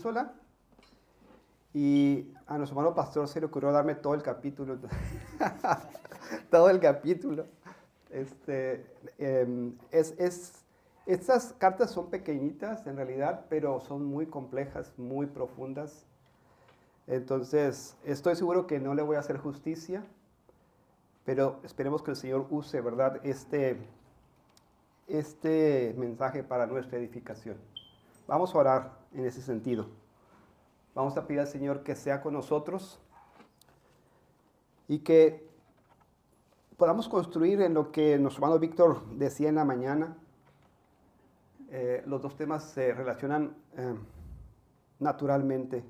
sola. Y a nuestro hermano pastor se le ocurrió darme todo el capítulo. Todo el capítulo. Estas cartas son pequeñitas en realidad, pero son muy complejas, muy profundas. Entonces, estoy seguro que no le voy a hacer justicia, pero esperemos que el Señor use, ¿verdad?, este mensaje para nuestra edificación. Vamos a orar en ese sentido. Vamos a pedir al Señor que sea con nosotros y que podamos construir en lo que nuestro hermano Víctor decía en la mañana. Los dos temas se relacionan naturalmente.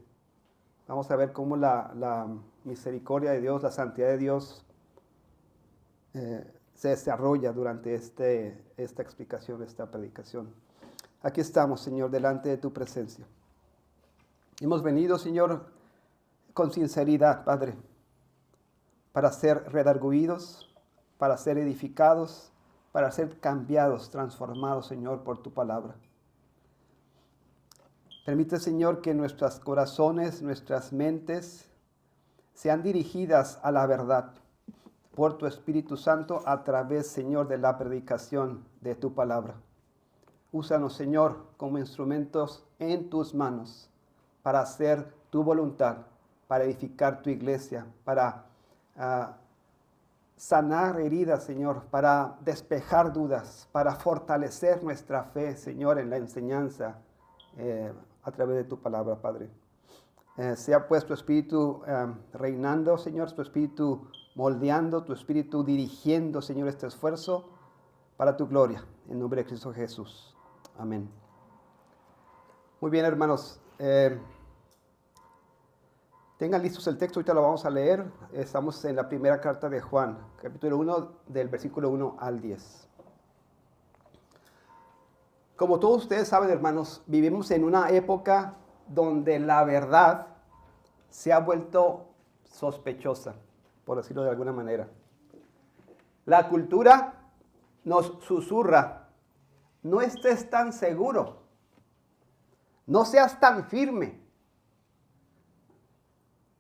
Vamos a ver cómo la misericordia de Dios, la santidad de Dios se desarrolla durante esta explicación, esta predicación. Aquí estamos, Señor, delante de tu presencia. Hemos venido, Señor, con sinceridad, Padre, para ser redarguidos, para ser edificados, para ser cambiados, transformados, Señor, por tu palabra. Permite, Señor, que nuestros corazones, nuestras mentes sean dirigidas a la verdad por tu Espíritu Santo a través, Señor, de la predicación de tu palabra. Úsanos, Señor, como instrumentos en tus manos para hacer tu voluntad, para edificar tu iglesia, para sanar heridas, Señor, para despejar dudas, para fortalecer nuestra fe, Señor, en la enseñanza a través de tu palabra, Padre. Sea pues tu Espíritu reinando, Señor, tu Espíritu moldeando, tu Espíritu dirigiendo, Señor, este esfuerzo para tu gloria. En nombre de Cristo Jesús. Amén. Muy bien, hermanos. Tengan listos el texto, ahorita lo vamos a leer. Estamos en la primera carta de Juan, capítulo 1, del versículo 1 al 10. Como todos ustedes saben, hermanos, vivimos en una época donde la verdad se ha vuelto sospechosa, por decirlo de alguna manera. La cultura nos susurra: no estés tan seguro, no seas tan firme,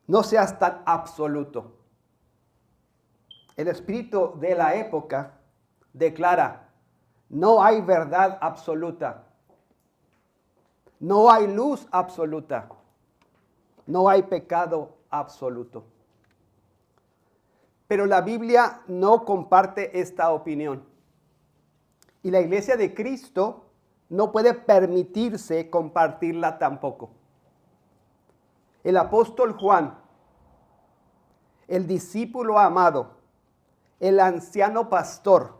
no seas tan absoluto. El espíritu de la época declara: no hay verdad absoluta, no hay luz absoluta, no hay pecado absoluto. Pero la Biblia no comparte esta opinión. Y la iglesia de Cristo no puede permitirse compartirla tampoco. El apóstol Juan, el discípulo amado, el anciano pastor,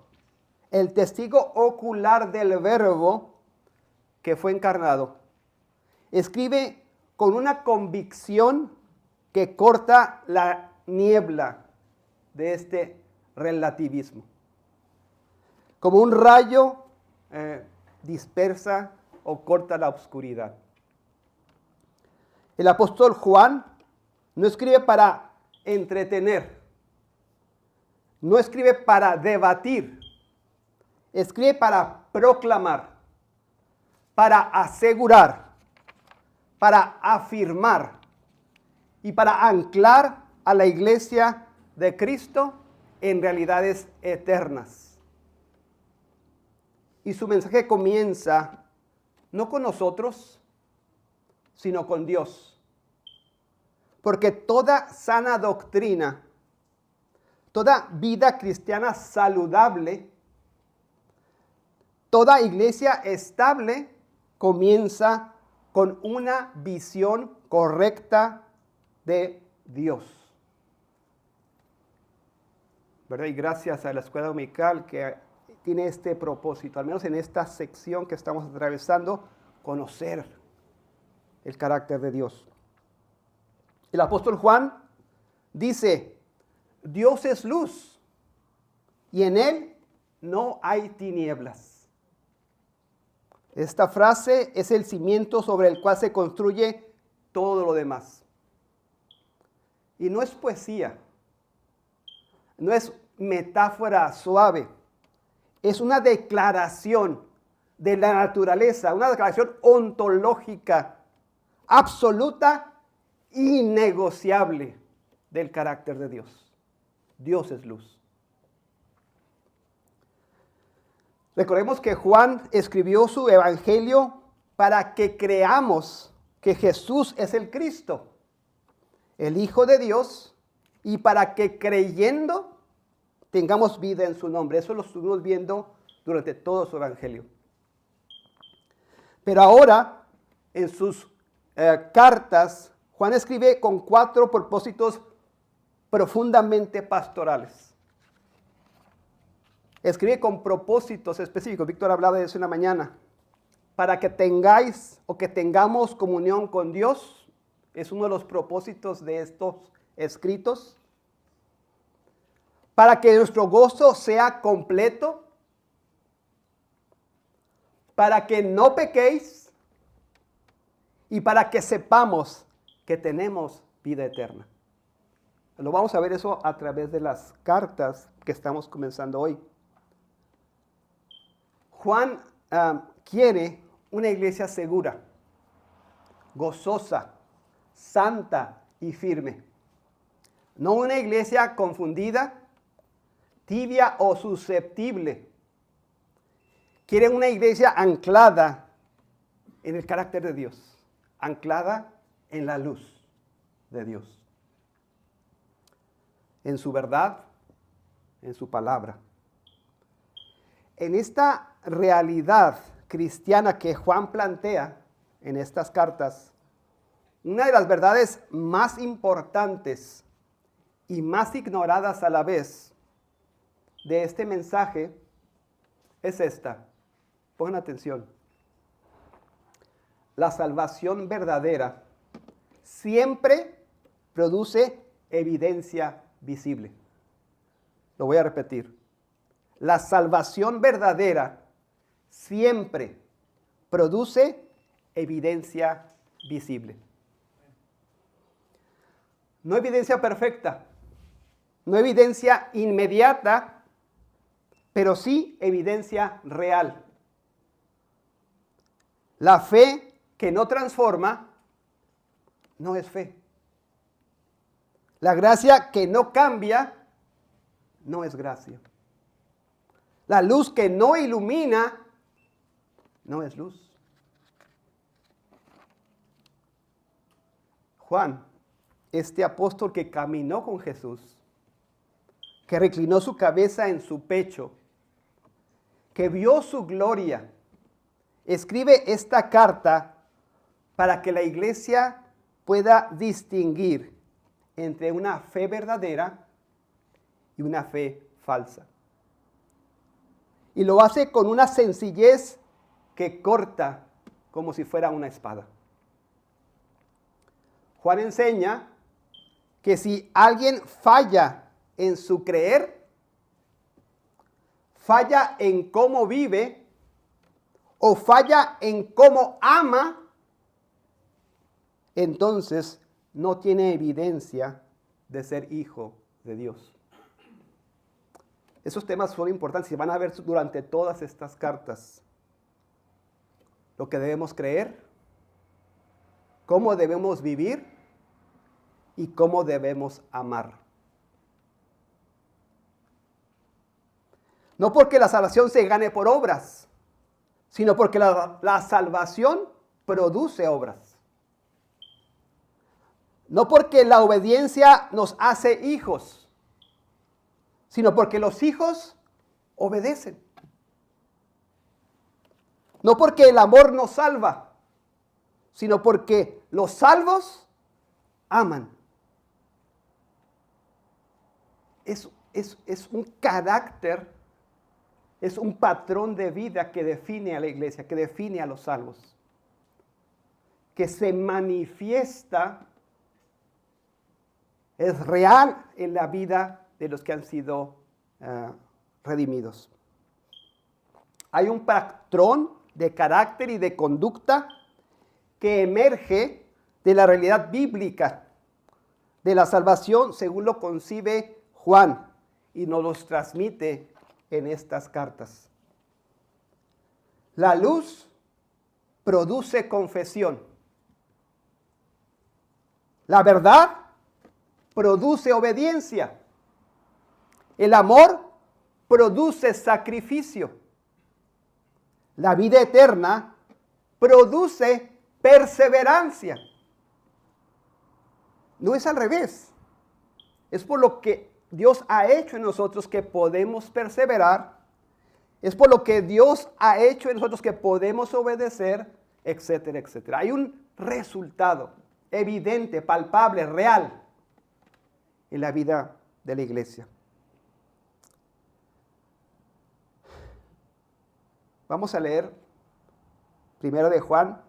el testigo ocular del Verbo que fue encarnado, escribe con una convicción que corta la niebla de este relativismo. Como un rayo dispersa o corta la oscuridad. El apóstol Juan no escribe para entretener, no escribe para debatir, escribe para proclamar, para asegurar, para afirmar y para anclar a la iglesia de Cristo en realidades eternas. Y su mensaje comienza no con nosotros, sino con Dios. Porque toda sana doctrina, toda vida cristiana saludable, toda iglesia estable comienza con una visión correcta de Dios. ¿Verdad? Y gracias a la escuela dominical que tiene este propósito, al menos en esta sección que estamos atravesando, conocer el carácter de Dios. El apóstol Juan dice: Dios es luz y en él no hay tinieblas. Esta frase es el cimiento sobre el cual se construye todo lo demás. Y no es poesía, no es metáfora suave, es una declaración de la naturaleza, una declaración ontológica absoluta, innegociable del carácter de Dios. Dios es luz. Recordemos que Juan escribió su evangelio para que creamos que Jesús es el Cristo, el Hijo de Dios, y para que creyendo tengamos vida en su nombre. Eso lo estuvimos viendo durante todo su evangelio. Pero ahora, en sus cartas, Juan escribe con 4 propósitos profundamente pastorales. Escribe con propósitos específicos. Víctor hablaba de eso en la mañana. Para que tengáis o que tengamos comunión con Dios, es uno de los propósitos de estos escritos. Para que nuestro gozo sea completo. Para que no pequéis. Y para que sepamos que tenemos vida eterna. Lo vamos a ver eso a través de las cartas que estamos comenzando hoy. Juan quiere una iglesia segura, gozosa, santa y firme. No una iglesia confundida, tibia o susceptible. Quiere una iglesia anclada en el carácter de Dios, anclada en la luz de Dios, en su verdad, en su palabra. En esta realidad cristiana que Juan plantea en estas cartas, una de las verdades más importantes y más ignoradas a la vez de este mensaje es esta. Pongan atención. La salvación verdadera siempre produce evidencia visible. Lo voy a repetir. La salvación verdadera siempre produce evidencia visible. No evidencia perfecta, no evidencia inmediata, pero sí evidencia real. La fe que no transforma no es fe. La gracia que no cambia no es gracia. La luz que no ilumina no es luz. Juan, este apóstol que caminó con Jesús, que reclinó su cabeza en su pecho, que vio su gloria, escribe esta carta para que la iglesia pueda distinguir entre una fe verdadera y una fe falsa. Y lo hace con una sencillez que corta como si fuera una espada. Juan enseña que si alguien falla en su creer, falla en cómo vive o falla en cómo ama, entonces no tiene evidencia de ser hijo de Dios. Esos temas son importantes y van a ver durante todas estas cartas. Lo que debemos creer, cómo debemos vivir y cómo debemos amar. No porque la salvación se gane por obras, sino porque la salvación produce obras. No porque la obediencia nos hace hijos, sino porque los hijos obedecen. No porque el amor nos salva, sino porque los salvos aman. Es un carácter, es un patrón de vida que define a la iglesia, que define a los salvos, que se manifiesta, es real en la vida de los que han sido redimidos. Hay un patrón de carácter y de conducta que emerge de la realidad bíblica de la salvación según lo concibe Juan y nos los transmite en estas cartas. La luz produce confesión. La verdad produce obediencia. El amor produce sacrificio. La vida eterna produce perseverancia. No es al revés. Es por lo que Dios ha hecho en nosotros que podemos perseverar. Es por lo que Dios ha hecho en nosotros que podemos obedecer, etcétera, etcétera. Hay un resultado evidente, palpable, real en la vida de la iglesia. Vamos a leer 1 de Juan,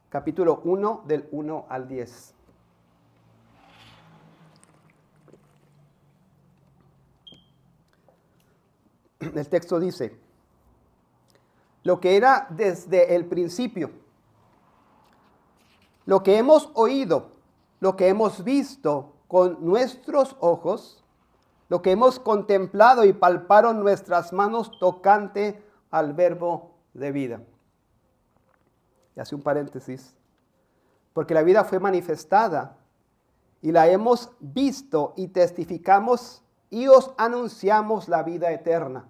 capítulo 1, del 1 al 10. El texto dice: lo que era desde el principio, lo que hemos oído, lo que hemos visto con nuestros ojos, lo que hemos contemplado y palparon nuestras manos tocante al verbo de vida. Y hace un paréntesis. Porque la vida fue manifestada y la hemos visto y testificamos y os anunciamos la vida eterna,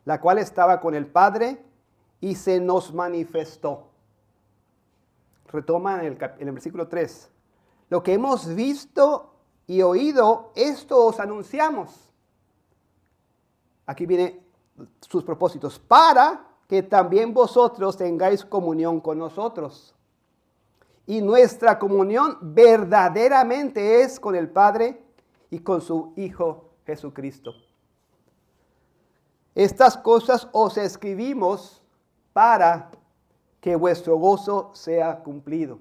la cual estaba con el Padre y se nos manifestó. Retoma en el versículo 3. Lo que hemos visto y oído, esto os anunciamos. Aquí viene sus propósitos, para que también vosotros tengáis comunión con nosotros. Y nuestra comunión verdaderamente es con el Padre y con su Hijo Jesucristo. Estas cosas os escribimos para que vuestro gozo sea cumplido.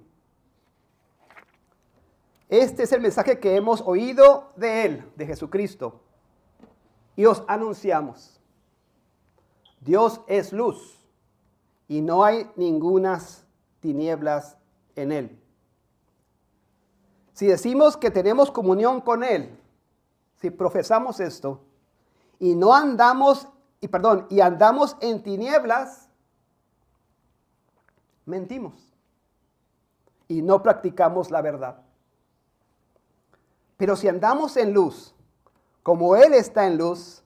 Este es el mensaje que hemos oído de Él, de Jesucristo, y os anunciamos. Dios es luz y no hay ningunas tinieblas en Él. Si decimos que tenemos comunión con Él, si profesamos esto, y andamos en tinieblas, mentimos y no practicamos la verdad. Pero si andamos en luz, como Él está en luz,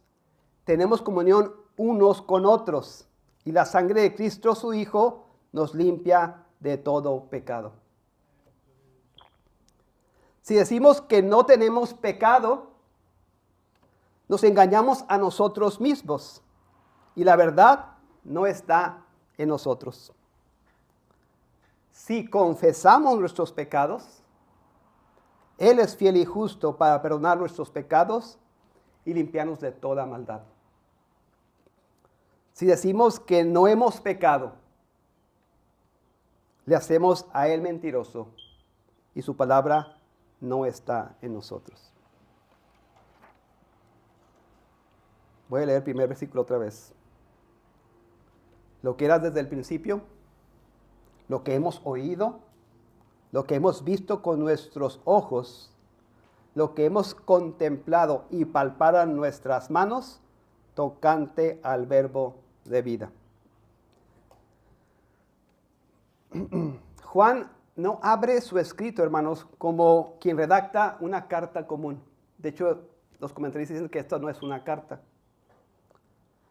tenemos comunión unos con otros, y la sangre de Cristo, su Hijo, nos limpia de todo pecado. Si decimos que no tenemos pecado, nos engañamos a nosotros mismos, y la verdad no está en nosotros. Si confesamos nuestros pecados, Él es fiel y justo para perdonar nuestros pecados y limpiarnos de toda maldad. Si decimos que no hemos pecado, le hacemos a Él mentiroso y su palabra no está en nosotros. Voy a leer el primer versículo otra vez. Lo que era desde el principio, lo que hemos oído, lo que hemos visto con nuestros ojos, lo que hemos contemplado y palpado en nuestras manos, tocante al verbo de vida. Juan no abre su escrito, hermanos, como quien redacta una carta común. De hecho, los comentaristas dicen que esto no es una carta.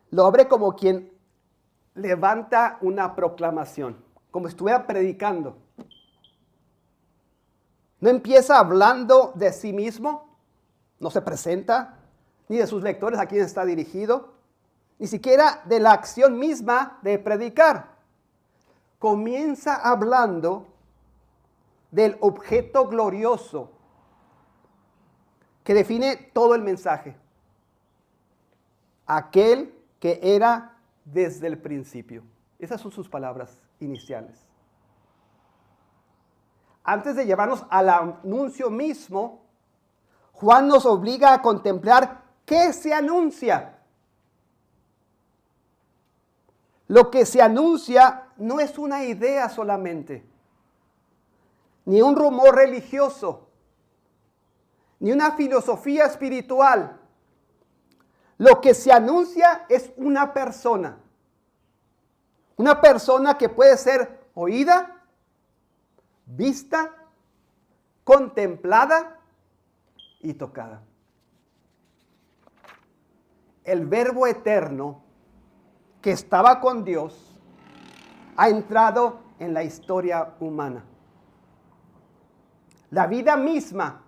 Lo abre como quien levanta una proclamación, como si estuviera predicando. No empieza hablando de sí mismo, no se presenta, ni de sus lectores a quienes está dirigido, ni siquiera de la acción misma de predicar. Comienza hablando del objeto glorioso que define todo el mensaje. Aquel que era desde el principio. Esas son sus palabras iniciales. Antes de llevarnos al anuncio mismo, Juan nos obliga a contemplar qué se anuncia. Lo que se anuncia no es una idea solamente, ni un rumor religioso, ni una filosofía espiritual. Lo que se anuncia es una persona que puede ser oída, vista, contemplada y tocada. El Verbo eterno que estaba con Dios ha entrado en la historia humana. La vida misma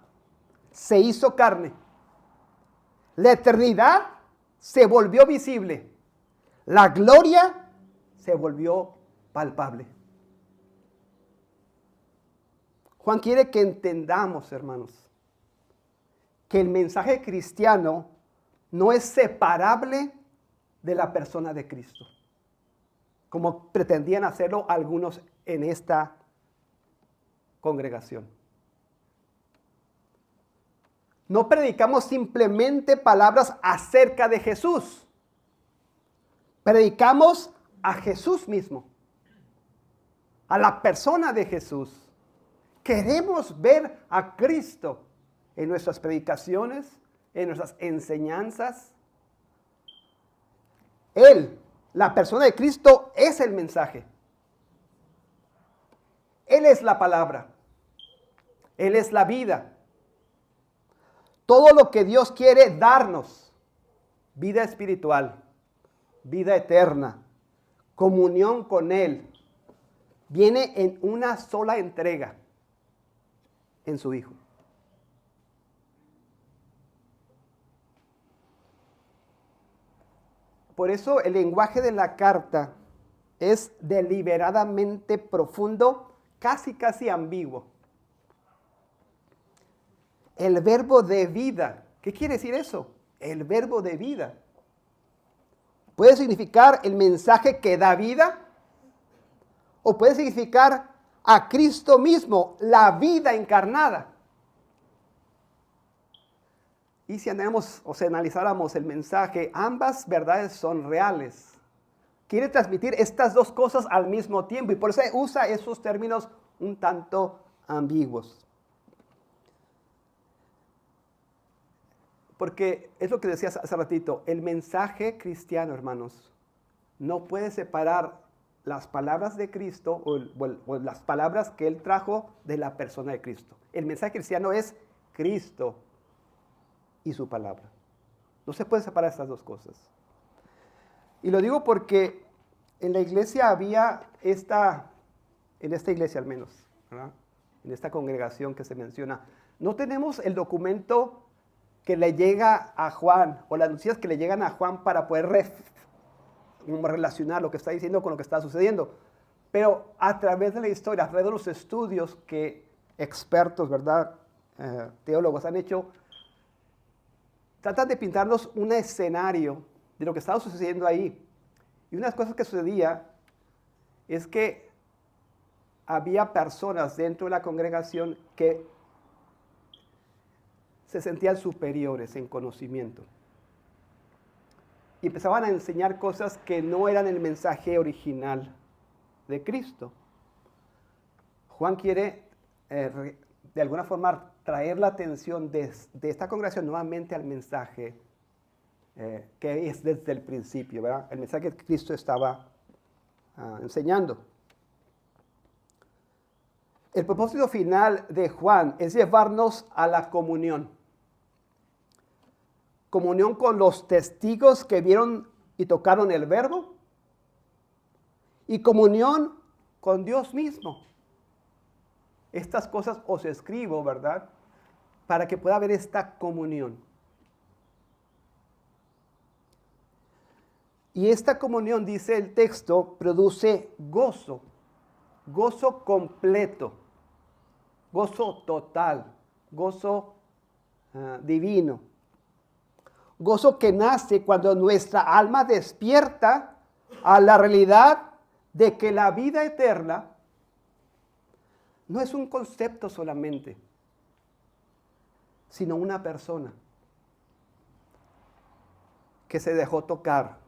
se hizo carne. La eternidad se volvió visible. La gloria se volvió palpable. Juan quiere que entendamos, hermanos, que el mensaje cristiano no es separable de la persona de Cristo, como pretendían hacerlo algunos en esta congregación. No predicamos simplemente palabras acerca de Jesús. Predicamos a Jesús mismo, a la persona de Jesús. Queremos ver a Cristo en nuestras predicaciones, en nuestras enseñanzas. Él, la persona de Cristo, es el mensaje. Él es la palabra. Él es la vida. Todo lo que Dios quiere darnos, vida espiritual, vida eterna, comunión con Él, viene en una sola entrega, en su Hijo. Por eso el lenguaje de la carta es deliberadamente profundo, casi ambiguo. El verbo de vida, ¿qué quiere decir eso? El verbo de vida. Puede significar el mensaje que da vida, o puede significar a Cristo mismo, la vida encarnada. Y si analizáramos el mensaje, ambas verdades son reales. Quiere transmitir estas dos cosas al mismo tiempo y por eso usa esos términos un tanto ambiguos. Porque es lo que decías hace ratito, el mensaje cristiano, hermanos, no puede separar las palabras de Cristo o las palabras que Él trajo de la persona de Cristo. El mensaje cristiano es Cristo y su palabra. No se puede separar estas dos cosas. Y lo digo porque en la iglesia había en esta iglesia al menos, ¿verdad? En esta congregación que se menciona, no tenemos el documento que le llega a Juan o las noticias que le llegan a Juan para poder relacionar lo que está diciendo con lo que está sucediendo. Pero a través de la historia, a través de los estudios que expertos, ¿verdad? Teólogos han hecho, tratan de pintarnos un escenario de lo que estaba sucediendo ahí. Y una de las cosas que sucedía es que había personas dentro de la congregación que se sentían superiores en conocimiento. Y empezaban a enseñar cosas que no eran el mensaje original de Cristo. Juan quiere, de alguna forma, traer la atención de esta congregación nuevamente al mensaje que es desde el principio, ¿verdad? El mensaje que Cristo estaba enseñando. El propósito final de Juan es llevarnos a la comunión. Comunión con los testigos que vieron y tocaron el verbo. Y comunión con Dios mismo. Estas cosas os escribo, ¿verdad? Para que pueda haber esta comunión. Y esta comunión, dice el texto, produce gozo. Gozo completo. Gozo total. Gozo divino. Gozo que nace cuando nuestra alma despierta a la realidad de que la vida eterna no es un concepto solamente, sino una persona que se dejó tocar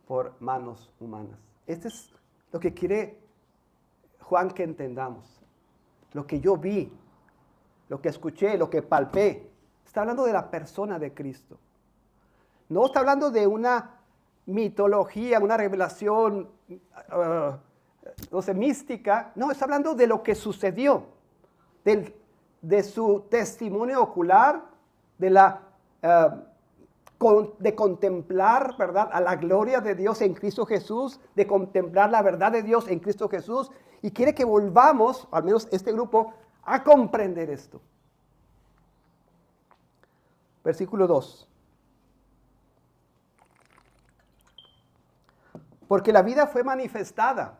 por manos humanas. Esto es lo que quiere Juan que entendamos. Lo que yo vi, lo que escuché, lo que palpé. Está hablando de la persona de Cristo. No está hablando de una mitología, una revelación, no sé, mística. No, está hablando de lo que sucedió, de su testimonio ocular, de contemplar, ¿verdad?, a la gloria de Dios en Cristo Jesús, de contemplar la verdad de Dios en Cristo Jesús, y quiere que volvamos, al menos este grupo, a comprender esto. Versículo 2. Porque la vida fue manifestada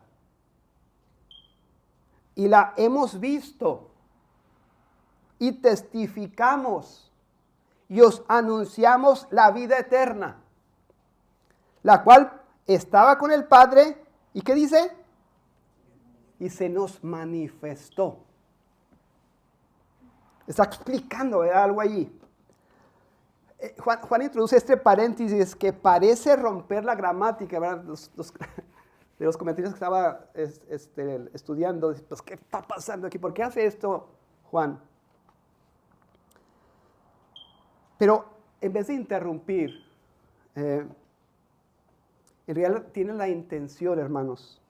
y la hemos visto y testificamos y os anunciamos la vida eterna, la cual estaba con el Padre. ¿Y qué dice? Y se nos manifestó. Está explicando, ¿verdad?, algo allí. Juan introduce este paréntesis que romper la gramática, ¿verdad? De los comentarios que estaba estudiando, pues, ¿qué está pasando aquí? ¿Por qué hace esto Juan? Pero en vez de interrumpir, en realidad tiene la intención, hermanos,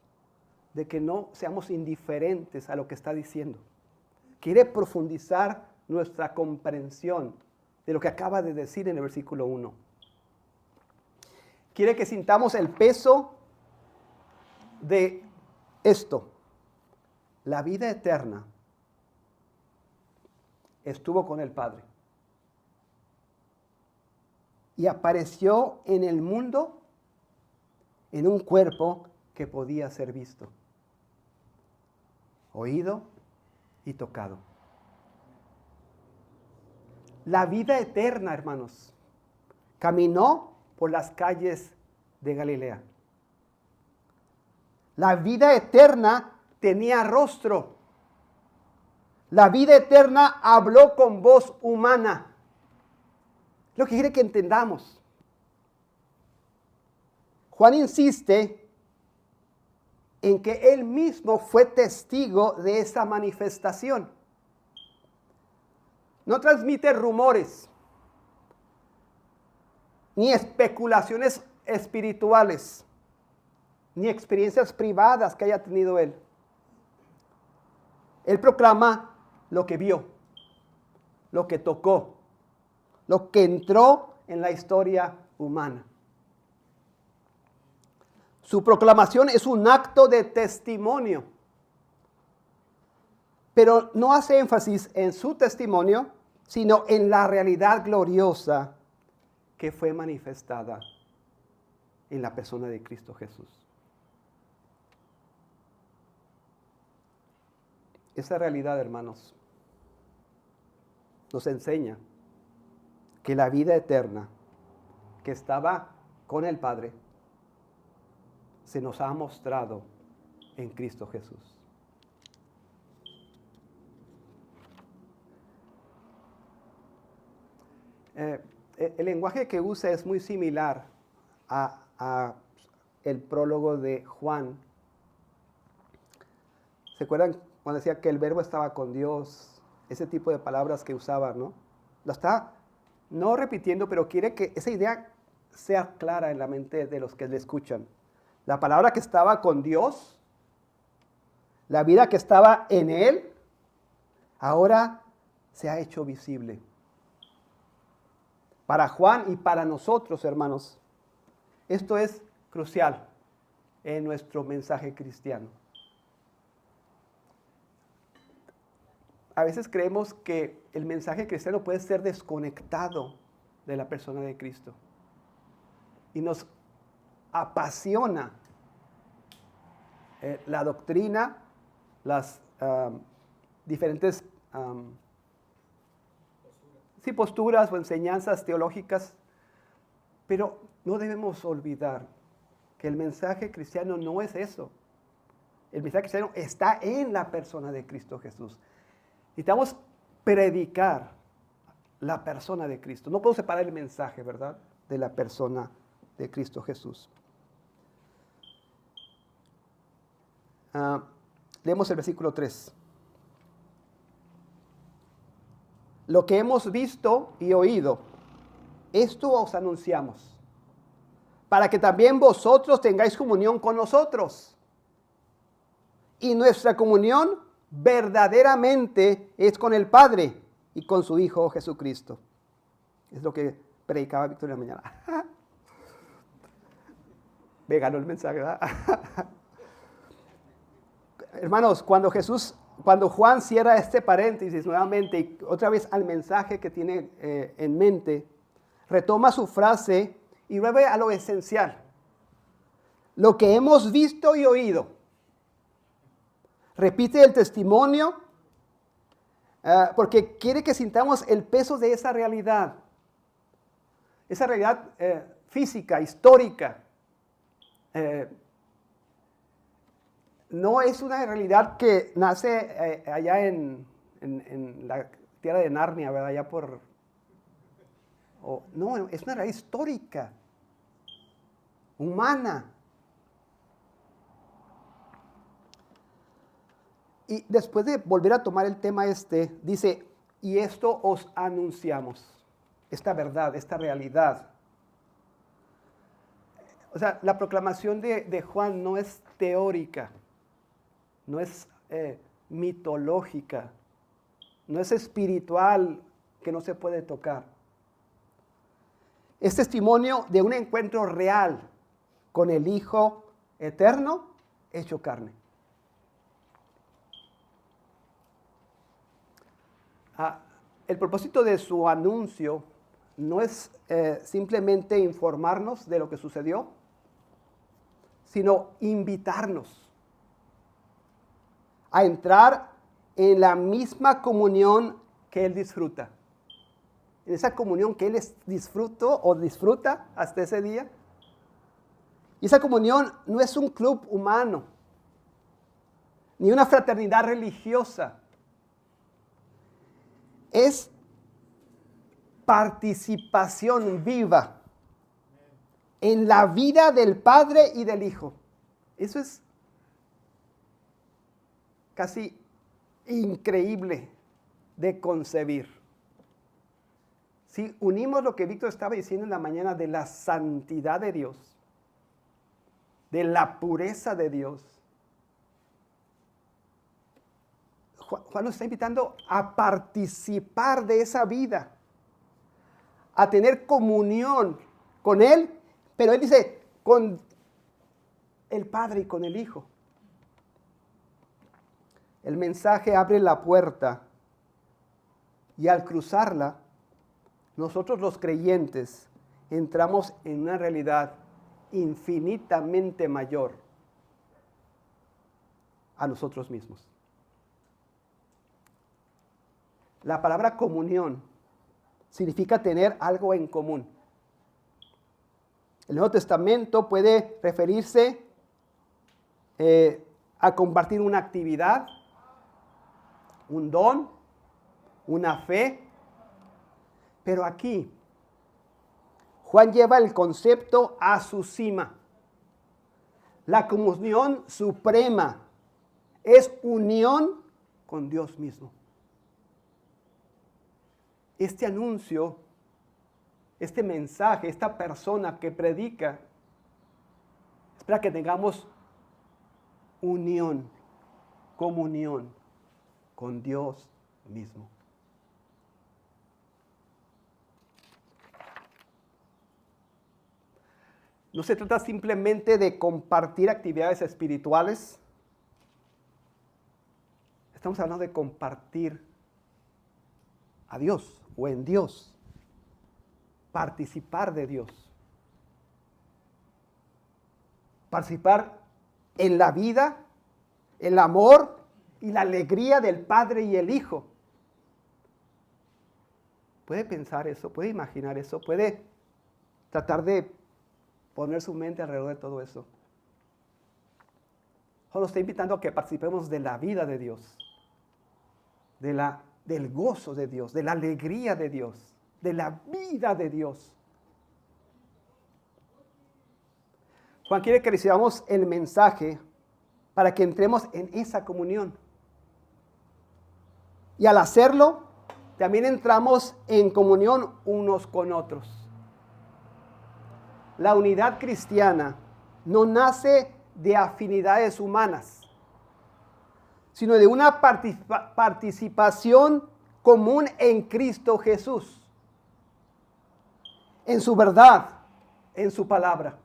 de que no seamos indiferentes a lo que está diciendo. Quiere profundizar nuestra comprensión de lo que acaba de decir en el versículo 1. Quiere que sintamos el peso de esto. La vida eterna estuvo con el Padre y apareció en el mundo en un cuerpo que podía ser visto, oído y tocado. La vida eterna, hermanos, caminó por las calles de Galilea. La vida eterna tenía rostro. La vida eterna habló con voz humana. Lo que quiere que entendamos. Juan insiste en que él mismo fue testigo de esa manifestación. No transmite rumores, ni especulaciones espirituales, ni experiencias privadas que haya tenido él. Él proclama lo que vio, lo que tocó, lo que entró en la historia humana. Su proclamación es un acto de testimonio, pero no hace énfasis en su testimonio, sino en la realidad gloriosa que fue manifestada en la persona de Cristo Jesús. Esa realidad, hermanos, nos enseña que la vida eterna que estaba con el Padre se nos ha mostrado en Cristo Jesús. El lenguaje que usa es muy similar a el prólogo de Juan. ¿Se acuerdan cuando decía que el verbo estaba con Dios? Ese tipo de palabras que usaba, ¿no? Lo está no repitiendo, pero quiere que esa idea sea clara en la mente de los que le escuchan. La palabra que estaba con Dios, la vida que estaba en Él, ahora se ha hecho visible. Para Juan y para nosotros, hermanos, esto es crucial en nuestro mensaje cristiano. A veces creemos que el mensaje cristiano puede ser desconectado de la persona de Cristo. Y nos apasiona la doctrina, las diferentes posturas o enseñanzas teológicas, pero no debemos olvidar que el mensaje cristiano no es eso. El mensaje cristiano está en la persona de Cristo Jesús. Necesitamos predicar la persona de Cristo. No podemos separar el mensaje, ¿verdad?, de la persona de Cristo Jesús. Leemos el versículo 3. Lo que hemos visto y oído, esto os anunciamos, para que también vosotros tengáis comunión con nosotros. Y nuestra comunión verdaderamente es con el Padre y con su Hijo Jesucristo. Es lo que predicaba Víctor en la mañana. Me ganó el mensaje, ¿verdad? Hermanos, cuando Juan cierra este paréntesis nuevamente y otra vez al mensaje que tiene en mente, retoma su frase y vuelve a lo esencial. Lo que hemos visto y oído. Repite el testimonio porque quiere que sintamos el peso de esa realidad. Esa realidad física, histórica. No es una realidad que nace allá en la tierra de Narnia, ¿verdad? Allá no, es una realidad histórica, humana. Y después de volver a tomar el tema dice, y esto os anunciamos, esta verdad, esta realidad. O sea, la proclamación de Juan no es teórica, no es mitológica, no es espiritual que no se puede tocar. Es testimonio de un encuentro real con el Hijo eterno hecho carne. El propósito de su anuncio no es simplemente informarnos de lo que sucedió, sino invitarnos a entrar en la misma comunión que Él disfruta. En esa comunión que Él disfrutó o disfruta hasta ese día. Y esa comunión no es un club humano, ni una fraternidad religiosa. Es participación viva en la vida del Padre y del Hijo. Eso es casi increíble de concebir. Si unimos lo que Víctor estaba diciendo en la mañana de la santidad de Dios, de la pureza de Dios, Juan nos está invitando a participar de esa vida, a tener comunión con Él, pero Él dice, con el Padre y con el Hijo. El mensaje abre la puerta y al cruzarla, nosotros los creyentes entramos en una realidad infinitamente mayor a nosotros mismos. La palabra comunión significa tener algo en común. El Nuevo Testamento puede referirse a compartir una actividad, un don, una fe. Pero aquí, Juan lleva el concepto a su cima. La comunión suprema es unión con Dios mismo. Este anuncio, este mensaje, esta persona que predica, espera que tengamos unión, comunión con Dios mismo. No se trata simplemente de compartir actividades espirituales. Estamos hablando de compartir a Dios o en Dios. Participar de Dios. Participar en la vida, el amor y la alegría del Padre y el Hijo. ¿Puede pensar eso? ¿Puede imaginar eso? ¿Puede tratar de poner su mente alrededor de todo eso? Juan nos está invitando a que participemos de la vida de Dios, del gozo de Dios, de la alegría de Dios, de la vida de Dios. Juan quiere que recibamos el mensaje para que entremos en esa comunión. Y al hacerlo, también entramos en comunión unos con otros. La unidad cristiana no nace de afinidades humanas, sino de una participación común en Cristo Jesús, en su verdad, en su palabra.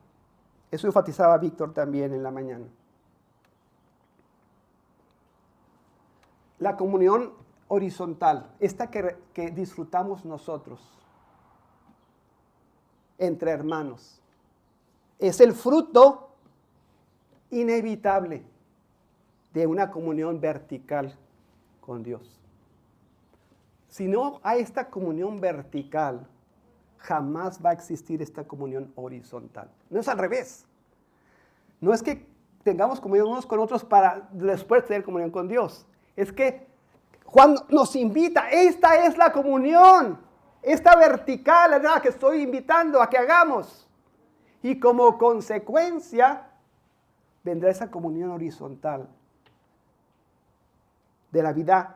Eso enfatizaba Víctor también en la mañana. La comunión horizontal, esta que disfrutamos nosotros entre hermanos, es el fruto inevitable de una comunión vertical con Dios. Si no hay esta comunión vertical, jamás va a existir esta comunión horizontal. No es al revés. No es que tengamos comunión unos con otros para después tener comunión con Dios. Es que Juan nos invita, esta es la comunión, esta vertical, ¿verdad?, que estoy invitando a que hagamos. Y como consecuencia, vendrá esa comunión horizontal de la vida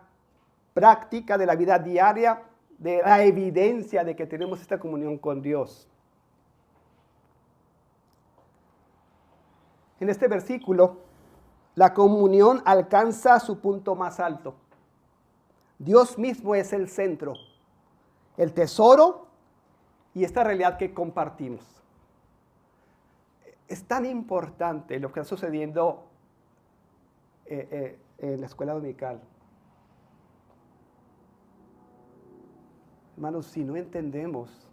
práctica, de la vida diaria, de la evidencia de que tenemos esta comunión con Dios. En este versículo, la comunión alcanza su punto más alto. Dios mismo es el centro, el tesoro y esta realidad que compartimos. Es tan importante lo que está sucediendo en la escuela dominical. Hermanos, si no entendemos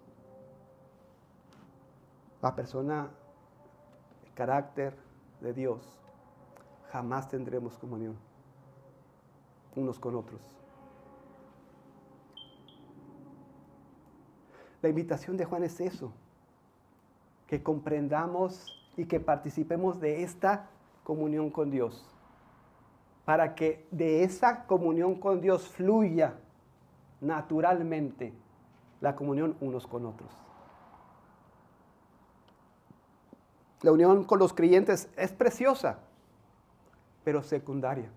la persona, el carácter de Dios, jamás tendremos comunión unos con otros. La invitación de Juan es eso, que comprendamos y que participemos de esta comunión con Dios, para que de esa comunión con Dios fluya naturalmente la comunión unos con otros. La unión con los creyentes es preciosa, pero secundaria.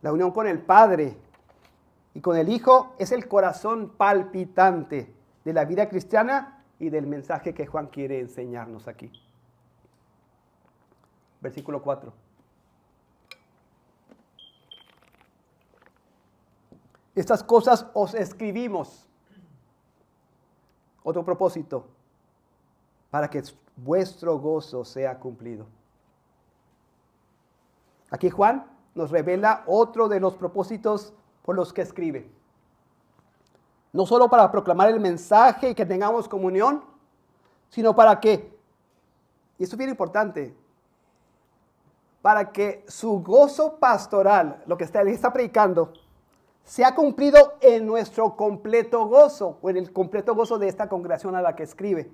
La unión con el Padre y con el Hijo es el corazón palpitante de la vida cristiana y del mensaje que Juan quiere enseñarnos aquí. Versículo 4. Estas cosas os escribimos. Otro propósito, para que vuestro gozo sea cumplido. Aquí Juan nos revela otro de los propósitos por los que escribe. No solo para proclamar el mensaje y que tengamos comunión, sino para que, y esto es bien importante, para que su gozo pastoral, lo que él está predicando, sea cumplido en nuestro completo gozo, o en el completo gozo de esta congregación a la que escribe.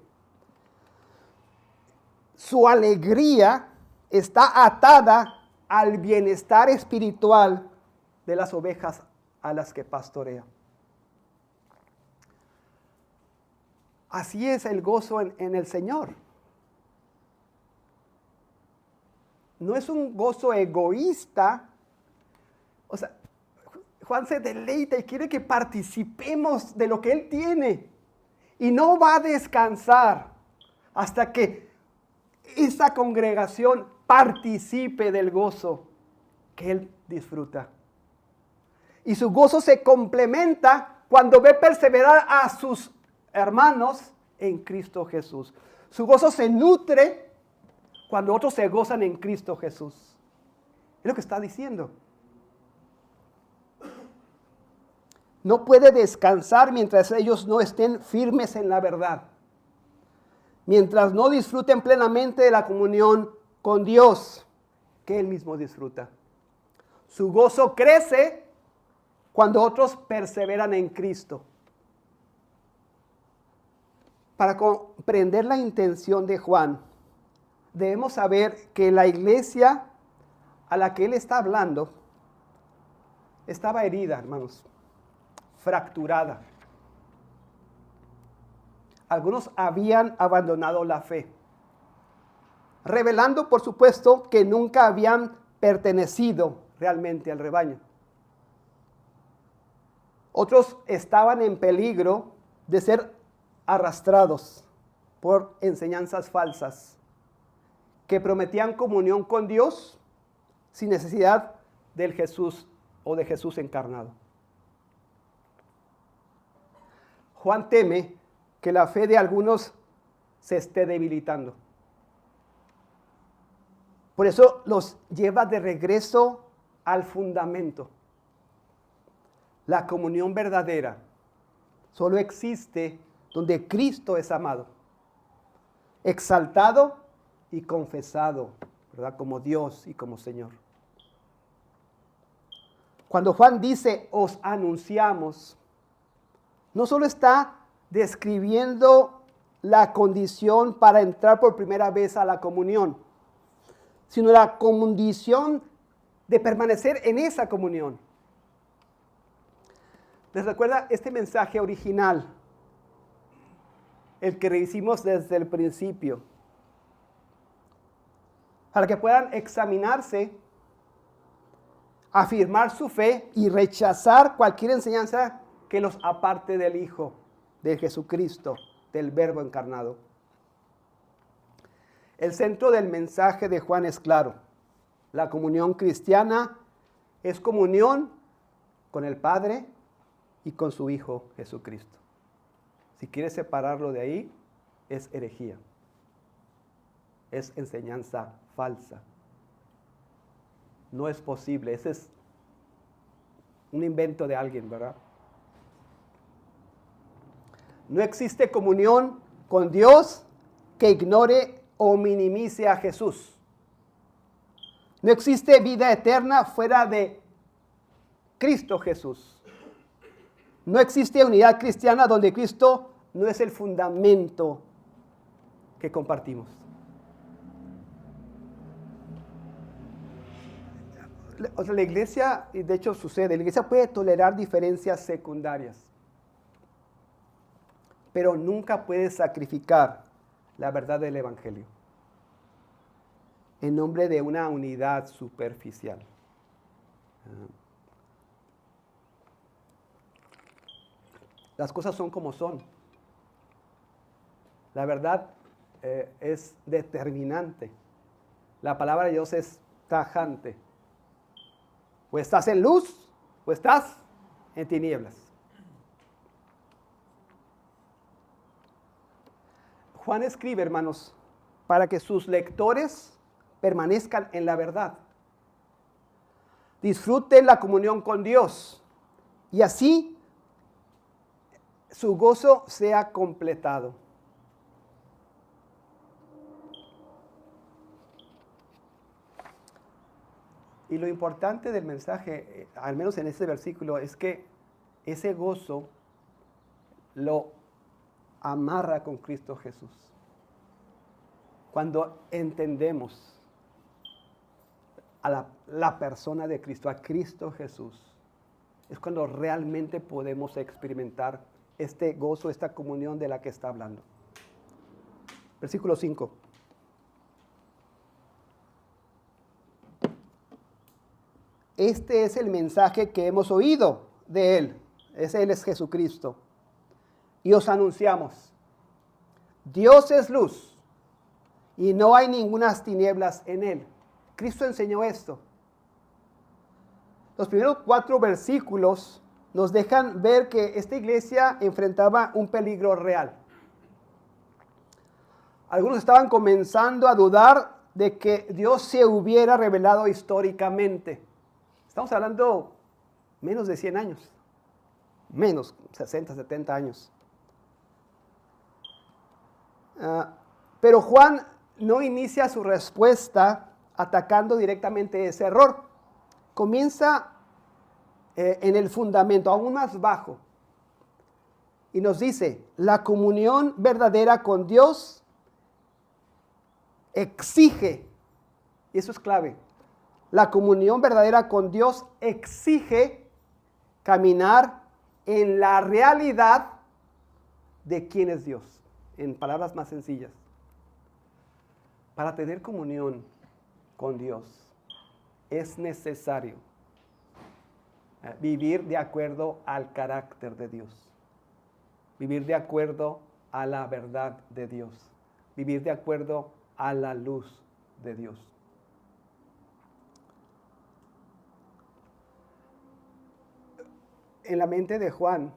Su alegría está atada al bienestar espiritual de las ovejas a las que pastorea. Así es el gozo en el Señor. No es un gozo egoísta. O sea, Juan se deleita y quiere que participemos de lo que Él tiene. Y no va a descansar hasta que esa congregación participe del gozo que Él disfruta. Y su gozo se complementa cuando ve perseverar a sus hermanos en Cristo Jesús. Su gozo se nutre cuando otros se gozan en Cristo Jesús. Es lo que está diciendo. No puede descansar mientras ellos no estén firmes en la verdad. Mientras no disfruten plenamente de la comunión con Dios que Él mismo disfruta. Su gozo crece cuando otros perseveran en Cristo. Para comprender la intención de Juan, debemos saber que la iglesia a la que él está hablando estaba herida, hermanos, fracturada. Algunos habían abandonado la fe, revelando, por supuesto, que nunca habían pertenecido realmente al rebaño. Otros estaban en peligro de ser arrastrados por enseñanzas falsas que prometían comunión con Dios sin necesidad del Jesús o de Jesús encarnado. Juan teme que la fe de algunos se esté debilitando. Por eso los lleva de regreso al fundamento. La comunión verdadera solo existe donde Cristo es amado, exaltado y confesado, ¿verdad? Como Dios y como Señor. Cuando Juan dice, os anunciamos, no solo está describiendo la condición para entrar por primera vez a la comunión, sino la condición de permanecer en esa comunión. ¿Les recuerda este mensaje original? El que hicimos desde el principio. Para que puedan examinarse, afirmar su fe y rechazar cualquier enseñanza que los aparte del Hijo, de Jesucristo, del Verbo encarnado. El centro del mensaje de Juan es claro. La comunión cristiana es comunión con el Padre y con su Hijo Jesucristo. Si quieres separarlo de ahí, es herejía. Es enseñanza falsa. No es posible. Ese es un invento de alguien, ¿verdad? No existe comunión con Dios que ignore o minimice a Jesús. No existe vida eterna fuera de Cristo Jesús. No existe unidad cristiana donde Cristo no es el fundamento que compartimos. O sea, la iglesia, y de hecho sucede, la iglesia puede tolerar diferencias secundarias, pero nunca puede sacrificar la verdad del Evangelio en nombre de una unidad superficial. Las cosas son como son. La verdad es determinante. La palabra de Dios es tajante. O estás en luz o estás en tinieblas. Juan escribe, hermanos, para que sus lectores permanezcan en la verdad. Disfruten la comunión con Dios y así su gozo sea completado. Y lo importante del mensaje, al menos en este versículo, es que ese gozo lo amarra con Cristo Jesús. Cuando entendemos a la persona de Cristo, a Cristo Jesús, es cuando realmente podemos experimentar este gozo, esta comunión de la que está hablando. Versículo 5. Este es el mensaje que hemos oído de Él. Él es Jesucristo. Y os anunciamos. Dios es luz y no hay ningunas tinieblas en Él. Cristo enseñó esto. Los primeros 4 versículos nos dejan ver que esta iglesia enfrentaba un peligro real. Algunos estaban comenzando a dudar de que Dios se hubiera revelado históricamente. Estamos hablando menos de 100 años, menos 60, 70 años. Pero Juan no inicia su respuesta atacando directamente ese error. Comienza en el fundamento, aún más bajo. Y nos dice, la comunión verdadera con Dios exige, y eso es clave, la comunión verdadera con Dios exige caminar en la realidad de quién es Dios, en palabras más sencillas. Para tener comunión con Dios es necesario vivir de acuerdo al carácter de Dios, vivir de acuerdo a la verdad de Dios, vivir de acuerdo a la luz de Dios. en la mente de Juan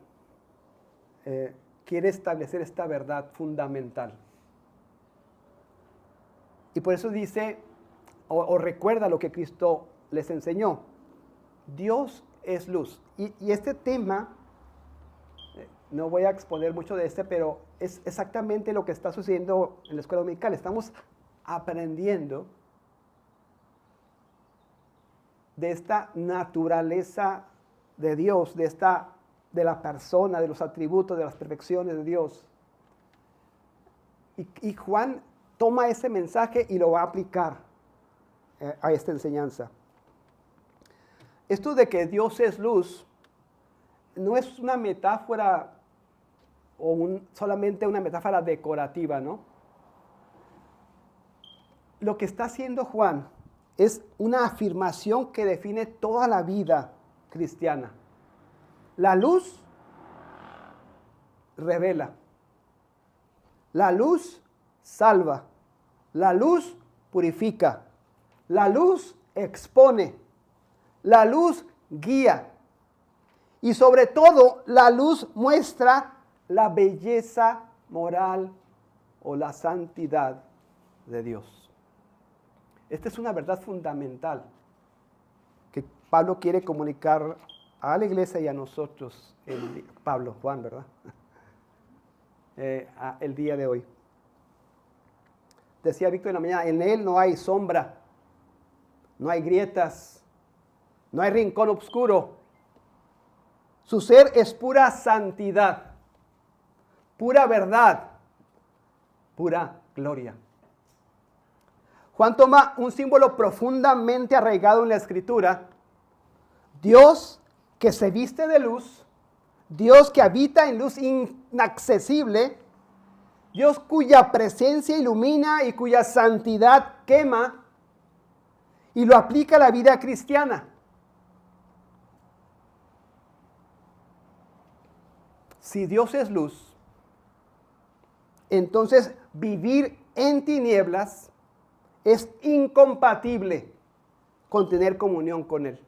quiere establecer esta verdad fundamental. Y por eso dice, o recuerda lo que Cristo les enseñó. Dios es luz. Y este tema, no voy a exponer mucho de pero es exactamente lo que está sucediendo en la escuela dominical. Estamos aprendiendo de esta naturaleza de Dios, de la persona, de los atributos, de las perfecciones de Dios. Y Juan toma ese mensaje y lo va a aplicar a esta enseñanza. Esto de que Dios es luz no es una metáfora o solamente una metáfora decorativa, ¿no? Lo que está haciendo Juan es una afirmación que define toda la vida cristiana. La luz revela. La luz salva. La luz purifica. La luz expone. La luz guía. Y sobre todo, la luz muestra la belleza moral o la santidad de Dios. Esta es una verdad fundamental que Pablo quiere comunicar a la iglesia y a nosotros, Juan, ¿verdad? El día de hoy. Decía Víctor en la mañana, en él no hay sombra, no hay grietas, no hay rincón oscuro. Su ser es pura santidad, pura verdad, pura gloria. Juan toma un símbolo profundamente arraigado en la Escritura. Dios que se viste de luz, Dios que habita en luz inaccesible, Dios cuya presencia ilumina y cuya santidad quema y lo aplica a la vida cristiana. Si Dios es luz, entonces vivir en tinieblas es incompatible con tener comunión con Él.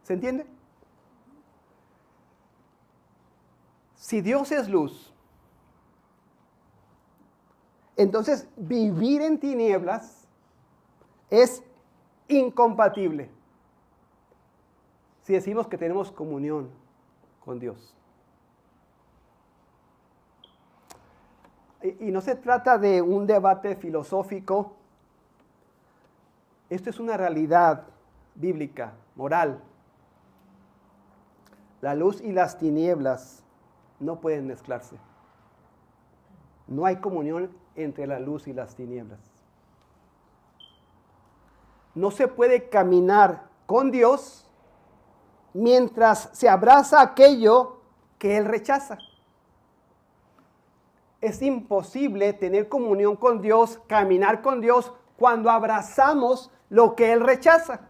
¿Se entiende? Si Dios es luz, entonces vivir en tinieblas es incompatible si decimos que tenemos comunión con Dios. Y no se trata de un debate filosófico. Esto es una realidad bíblica, moral. La luz y las tinieblas no pueden mezclarse. No hay comunión entre la luz y las tinieblas. No se puede caminar con Dios mientras se abraza aquello que Él rechaza. Es imposible tener comunión con Dios, caminar con Dios, cuando abrazamos lo que Él rechaza.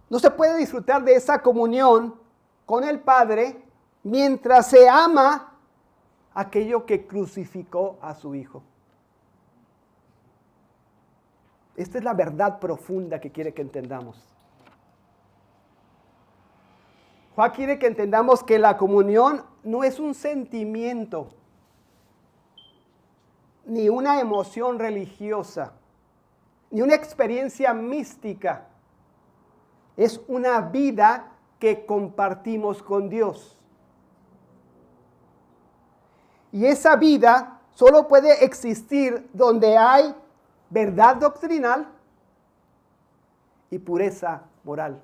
No se puede disfrutar de esa comunión con el Padre mientras se ama aquello que crucificó a su Hijo. Esta es la verdad profunda que quiere que entendamos. Juan quiere que entendamos que la comunión no es un sentimiento, ni una emoción religiosa, ni una experiencia mística. Es una vida que compartimos con Dios. Y esa vida solo puede existir donde hay verdad doctrinal y pureza moral.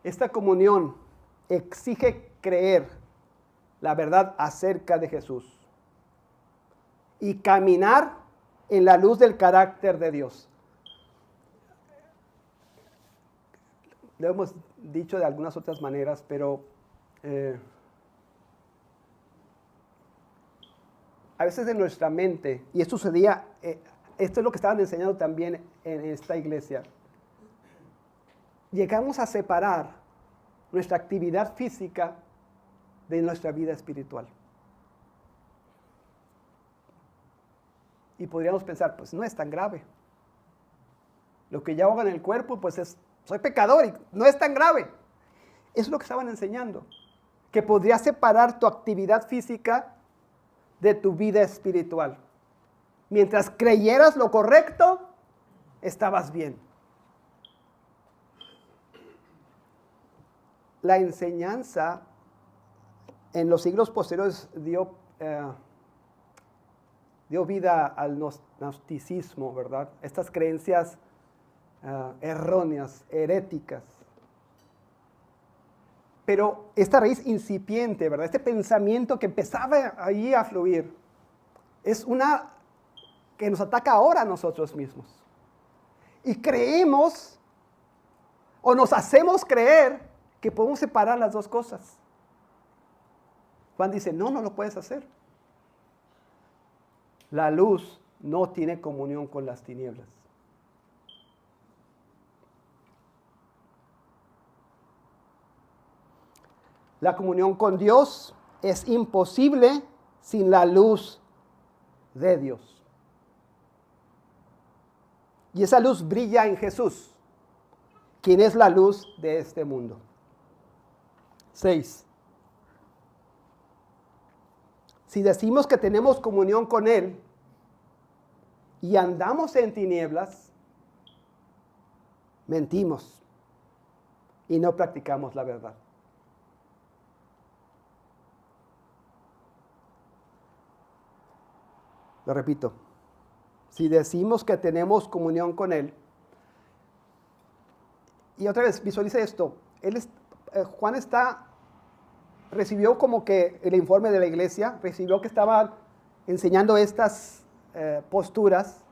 Esta comunión exige creer la verdad acerca de Jesús y caminar en la luz del carácter de Dios. Lo hemos dicho de algunas otras maneras, pero a veces en nuestra mente, y esto sucedía, esto es lo que estaban enseñando también en esta iglesia, llegamos a separar nuestra actividad física de nuestra vida espiritual. Y podríamos pensar, pues no es tan grave. Lo que yo hago en el cuerpo, pues soy pecador y no es tan grave. Eso es lo que estaban enseñando. Que podrías separar tu actividad física de tu vida espiritual. Mientras creyeras lo correcto, estabas bien. La enseñanza en los siglos posteriores dio vida al gnosticismo, ¿verdad? Estas creencias erróneas, heréticas. Pero esta raíz incipiente, ¿verdad? Este pensamiento que empezaba ahí a fluir, es una que nos ataca ahora a nosotros mismos. Y creemos, o nos hacemos creer, que podemos separar las dos cosas. Juan dice, no lo puedes hacer. La luz no tiene comunión con las tinieblas. La comunión con Dios es imposible sin la luz de Dios. Y esa luz brilla en Jesús, quien es la luz de este mundo. 6. Si decimos que tenemos comunión con Él y andamos en tinieblas, mentimos y no practicamos la verdad. Lo repito, si decimos que tenemos comunión con Él, y otra vez visualice esto, Juan recibió como que el informe de la iglesia, recibió que estaban enseñando estas posturas,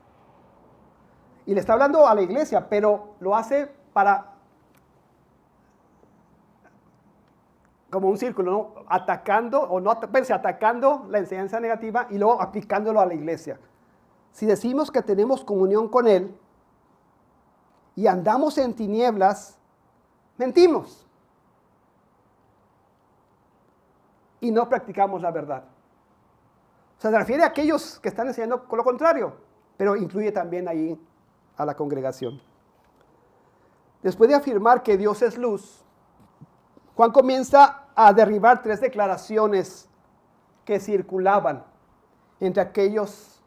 y le está hablando a la iglesia, pero lo hace como un círculo, ¿no? Atacando la enseñanza negativa y luego aplicándolo a la iglesia. Si decimos que tenemos comunión con Él y andamos en tinieblas, mentimos y no practicamos la verdad. O sea, se refiere a aquellos que están enseñando con lo contrario, pero incluye también ahí a la congregación. Después de afirmar que Dios es luz, Juan comienza a derribar 3 declaraciones que circulaban entre aquellos,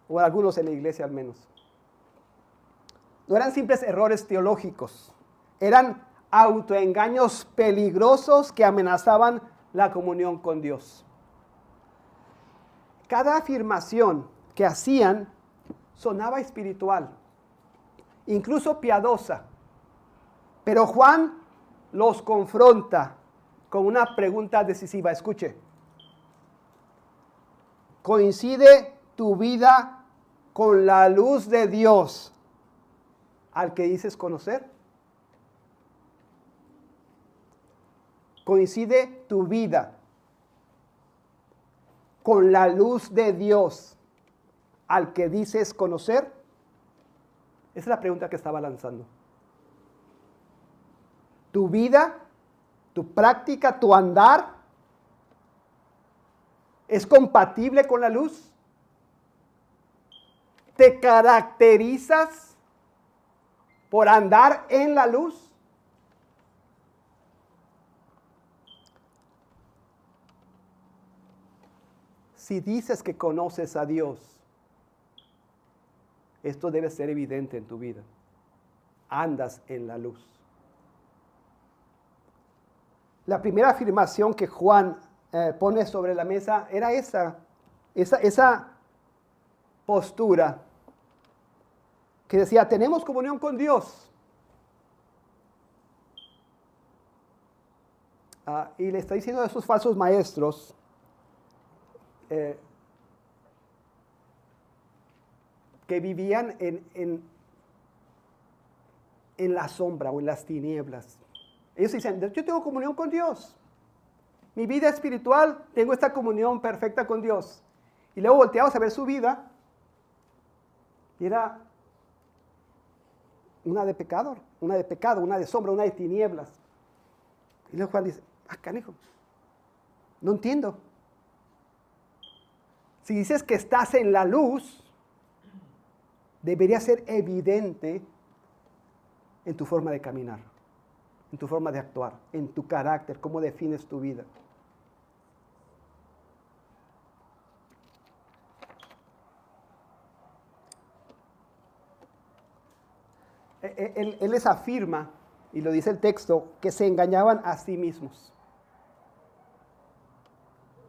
o algunos en la iglesia al menos. No eran simples errores teológicos, eran autoengaños peligrosos que amenazaban la comunión con Dios. Cada afirmación que hacían sonaba espiritual, incluso piadosa, pero Juan los confronta con una pregunta decisiva. Escuche. ¿Coincide tu vida con la luz de Dios al que dices conocer? ¿Coincide tu vida con la luz de Dios al que dices conocer? Esa es la pregunta que estaba lanzando. Tu vida, tu práctica, tu andar, ¿es compatible con la luz? ¿Te caracterizas por andar en la luz? Si dices que conoces a Dios, esto debe ser evidente en tu vida. Andas en la luz. La primera afirmación que Juan pone sobre la mesa era esa postura que decía, tenemos comunión con Dios. Y le está diciendo a esos falsos maestros, que vivían en la sombra o en las tinieblas. Ellos dicen, yo tengo comunión con Dios. Mi vida espiritual, tengo esta comunión perfecta con Dios. Y luego volteamos a ver su vida y era una de pecado, una de sombra, una de tinieblas. Y luego Juan dice, canijo, no entiendo. Si dices que estás en la luz, debería ser evidente en tu forma de caminar, en tu forma de actuar, en tu carácter, cómo defines tu vida. Él les afirma, y lo dice el texto, que se engañaban a sí mismos.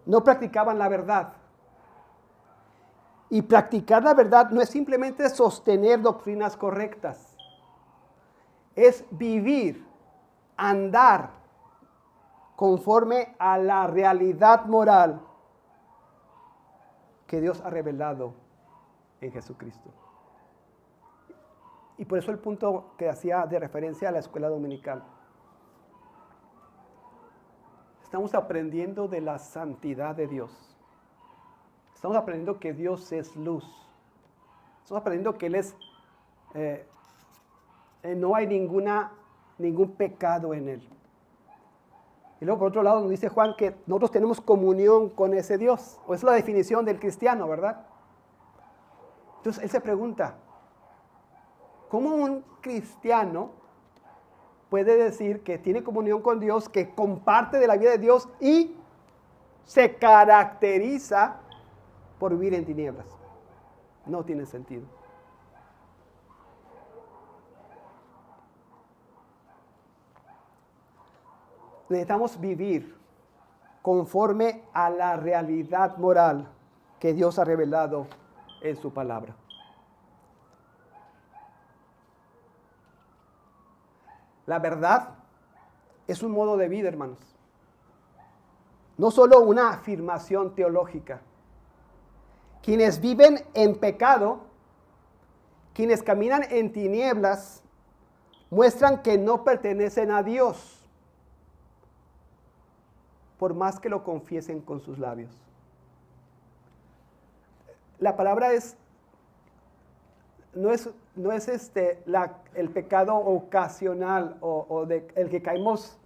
No practicaban la verdad. Y practicar la verdad no es simplemente sostener doctrinas correctas. Es vivir, andar conforme a la realidad moral que Dios ha revelado en Jesucristo. Y por eso el punto que hacía de referencia a la escuela dominical. Estamos aprendiendo de la santidad de Dios. Estamos aprendiendo que Dios es luz. Estamos aprendiendo que Él es, no hay ningún pecado en Él. Y luego por otro lado nos dice Juan que nosotros tenemos comunión con ese Dios. O es la definición del cristiano, ¿verdad? Entonces él se pregunta, ¿cómo un cristiano puede decir que tiene comunión con Dios, que comparte de la vida de Dios y se caracteriza por vivir en tinieblas? No tiene sentido. Necesitamos vivir conforme a la realidad moral que Dios ha revelado en su palabra. La verdad es un modo de vida, hermanos. No solo una afirmación teológica. Quienes viven en pecado, quienes caminan en tinieblas, muestran que no pertenecen a Dios, por más que lo confiesen con sus labios. La palabra no es el pecado ocasional o el que caemos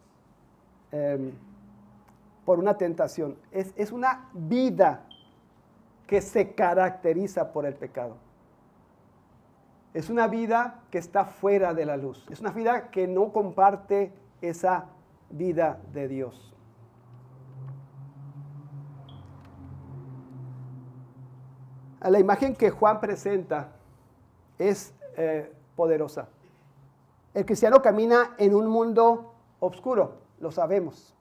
por una tentación. Es una vida que se caracteriza por el pecado. Es una vida que está fuera de la luz. Es una vida que no comparte esa vida de Dios. La imagen que Juan presenta es poderosa. El cristiano camina en un mundo oscuro, lo sabemos.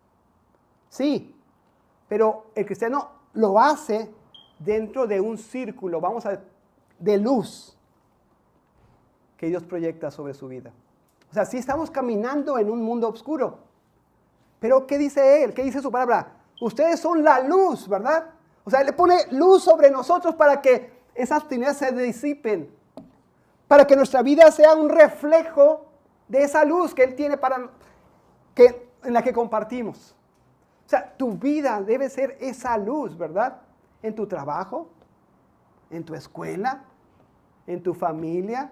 Sí, pero el cristiano lo hace dentro de un círculo, de luz que Dios proyecta sobre su vida. O sea, sí estamos caminando en un mundo oscuro. Pero ¿qué dice Él? ¿Qué dice su palabra? Ustedes son la luz, ¿verdad? O sea, Él le pone luz sobre nosotros para que esas tinieblas se disipen. Para que nuestra vida sea un reflejo de esa luz que Él tiene en la que compartimos. O sea, tu vida debe ser esa luz, ¿verdad? En tu trabajo, en tu escuela, en tu familia,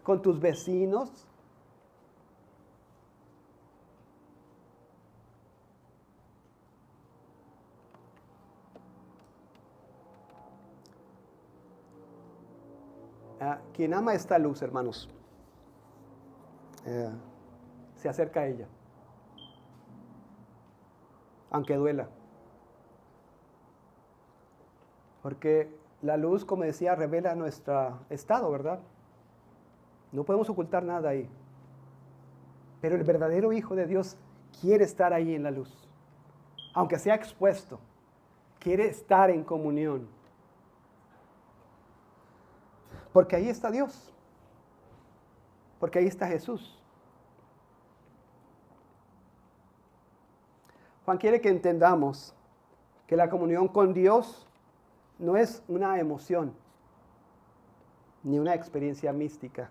con tus vecinos. Quien ama esta luz, hermanos, se acerca a ella, aunque duela. Porque la luz, como decía, revela nuestro estado, ¿verdad? No podemos ocultar nada ahí. Pero el verdadero Hijo de Dios quiere estar ahí en la luz. Aunque sea expuesto, quiere estar en comunión. Porque ahí está Dios. Porque ahí está Jesús. Juan quiere que entendamos que la comunión con Dios no es una emoción, ni una experiencia mística,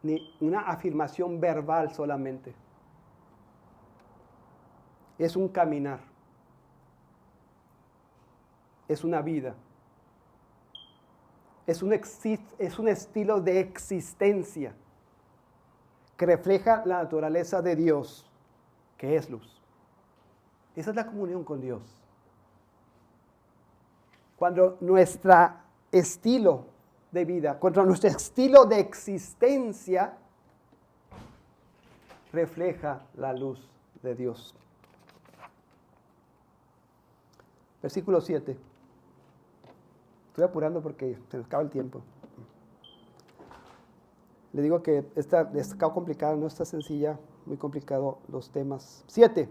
ni una afirmación verbal solamente. Es un caminar. Es una vida. Es un estilo de existencia que refleja la naturaleza de Dios, que es luz. Esa es la comunión con Dios. Cuando nuestro estilo de vida, contra nuestro estilo de existencia, refleja la luz de Dios. Versículo 7. Estoy apurando porque se nos acaba el tiempo. Le digo que está complicada, no está sencilla, muy complicado los temas. 7.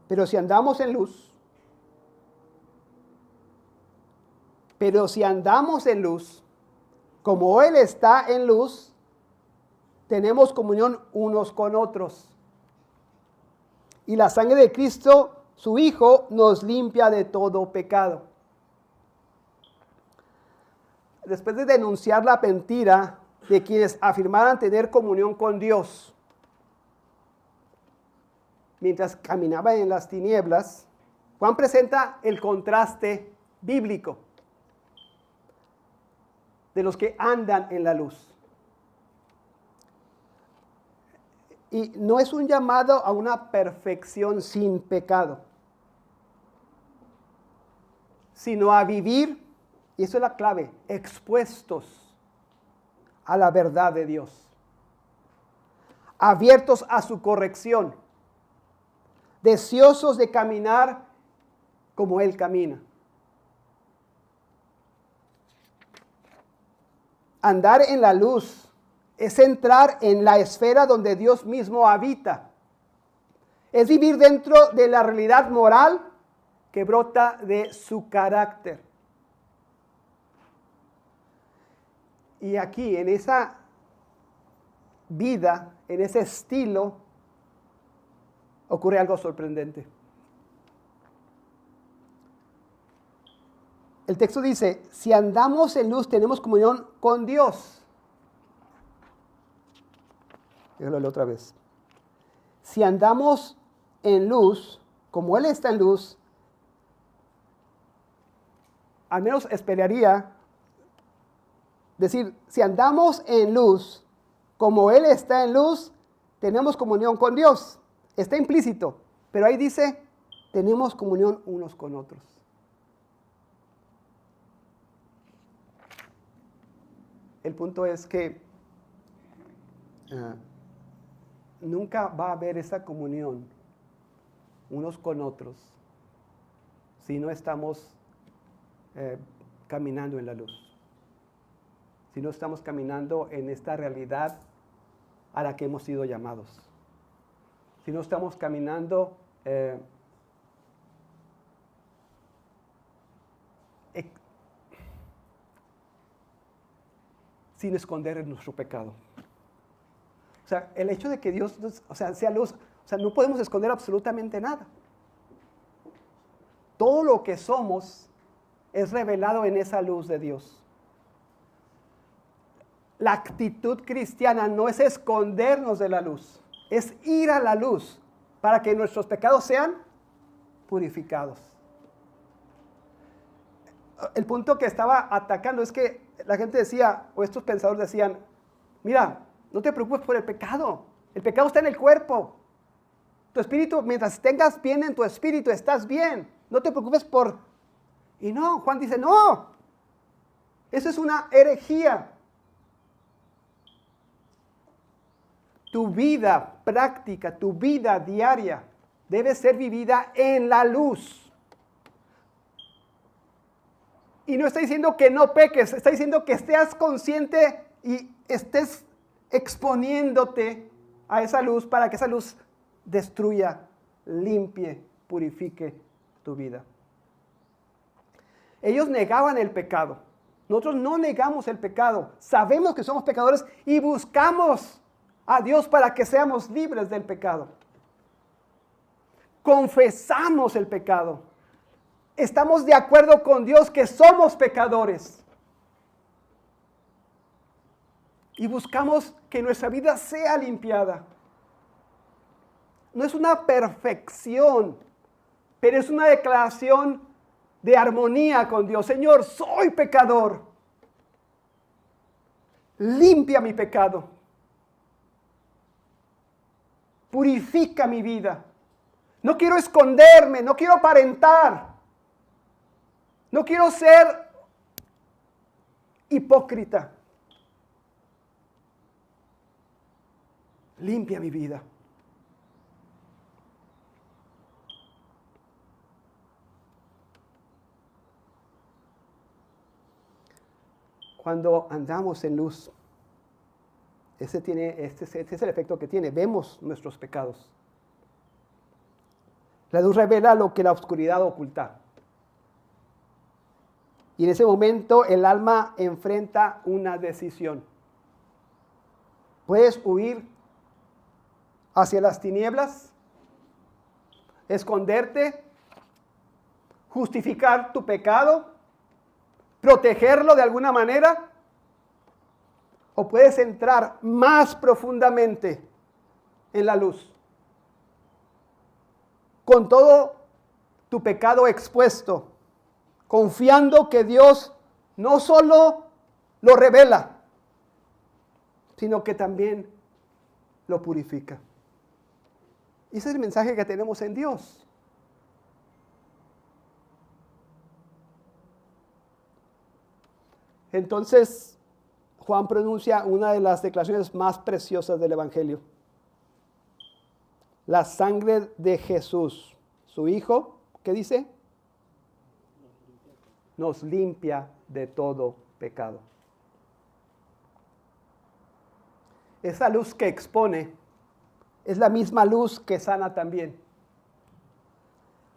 Pero si andamos en luz, como Él está en luz, tenemos comunión unos con otros. Y la sangre de Cristo, su Hijo, nos limpia de todo pecado. Después de denunciar la mentira de quienes afirmaran tener comunión con Dios, mientras caminaban en las tinieblas, Juan presenta el contraste bíblico de los que andan en la luz. Y no es un llamado a una perfección sin pecado, sino a vivir, y eso es la clave, expuestos a la verdad de Dios, abiertos a su corrección, deseosos de caminar como Él camina. Andar en la luz es entrar en la esfera donde Dios mismo habita. Es vivir dentro de la realidad moral que brota de su carácter. Y aquí, en esa vida, en ese estilo, ocurre algo sorprendente. El texto dice, si andamos en luz, tenemos comunión con Dios. Déjalo leer otra vez. Si andamos en luz, como Él está en luz, al menos esperaría decir, si andamos en luz, como Él está en luz, tenemos comunión con Dios. Está implícito, pero ahí dice, tenemos comunión unos con otros. El punto es que nunca va a haber esa comunión unos con otros si no estamos caminando en la luz. Si no estamos caminando en esta realidad a la que hemos sido llamados. Si no estamos caminando sin esconder nuestro pecado. O sea, el hecho de que Dios, sea luz, no podemos esconder absolutamente nada. Todo lo que somos es revelado en esa luz de Dios. La actitud cristiana no es escondernos de la luz, es ir a la luz para que nuestros pecados sean purificados. El punto que estaba atacando es que la gente decía, o estos pensadores decían, mira, no te preocupes por el pecado está en el cuerpo. Tu espíritu, mientras tengas bien en tu espíritu, estás bien. No te preocupes por... Y no, Juan dice, no, eso es una herejía. Tu vida práctica, tu vida diaria, debe ser vivida en la luz. Y no está diciendo que no peques, está diciendo que estés consciente y estés exponiéndote a esa luz para que esa luz destruya, limpie, purifique tu vida. Ellos negaban el pecado. Nosotros no negamos el pecado. Sabemos que somos pecadores y buscamos a Dios para que seamos libres del pecado. Confesamos el pecado. Estamos de acuerdo con Dios que somos pecadores. Y buscamos que nuestra vida sea limpiada. No es una perfección, pero es una declaración de armonía con Dios. Señor, soy pecador. Limpia mi pecado. Purifica mi vida. No quiero esconderme, no quiero aparentar. No quiero ser hipócrita. Limpia mi vida. Cuando andamos en luz, este es el efecto que tiene. Vemos nuestros pecados. La luz revela lo que la oscuridad oculta. Y en ese momento el alma enfrenta una decisión. Puedes huir hacia las tinieblas, esconderte, justificar tu pecado, protegerlo de alguna manera, o puedes entrar más profundamente en la luz, con todo tu pecado expuesto, confiando que Dios no solo lo revela, sino que también lo purifica. Y ese es el mensaje que tenemos en Dios. Entonces, Juan pronuncia una de las declaraciones más preciosas del Evangelio. La sangre de Jesús, su Hijo, ¿qué dice? Nos limpia de todo pecado. Esa luz que expone es la misma luz que sana también.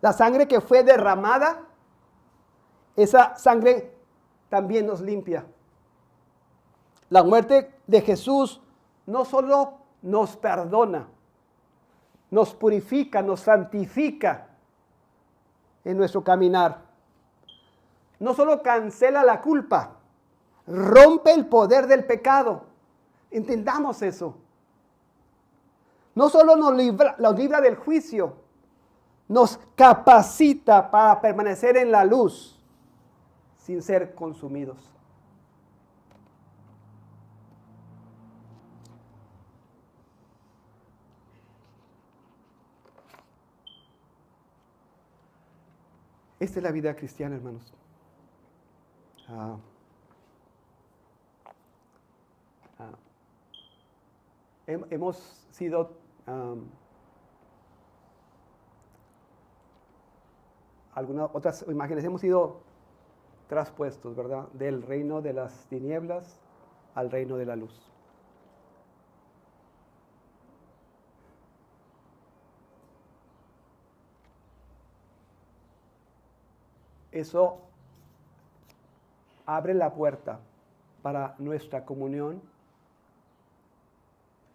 La sangre que fue derramada, esa sangre también nos limpia. La muerte de Jesús no solo nos perdona, nos purifica, nos santifica en nuestro caminar. No solo cancela la culpa, rompe el poder del pecado. Entendamos eso. No solo nos libra del juicio, nos capacita para permanecer en la luz sin ser consumidos. Esta es la vida cristiana, hermanos. Hemos sido algunas otras imágenes, hemos sido traspuestos, ¿verdad? Del reino de las tinieblas al reino de la luz. Eso abre la puerta para nuestra comunión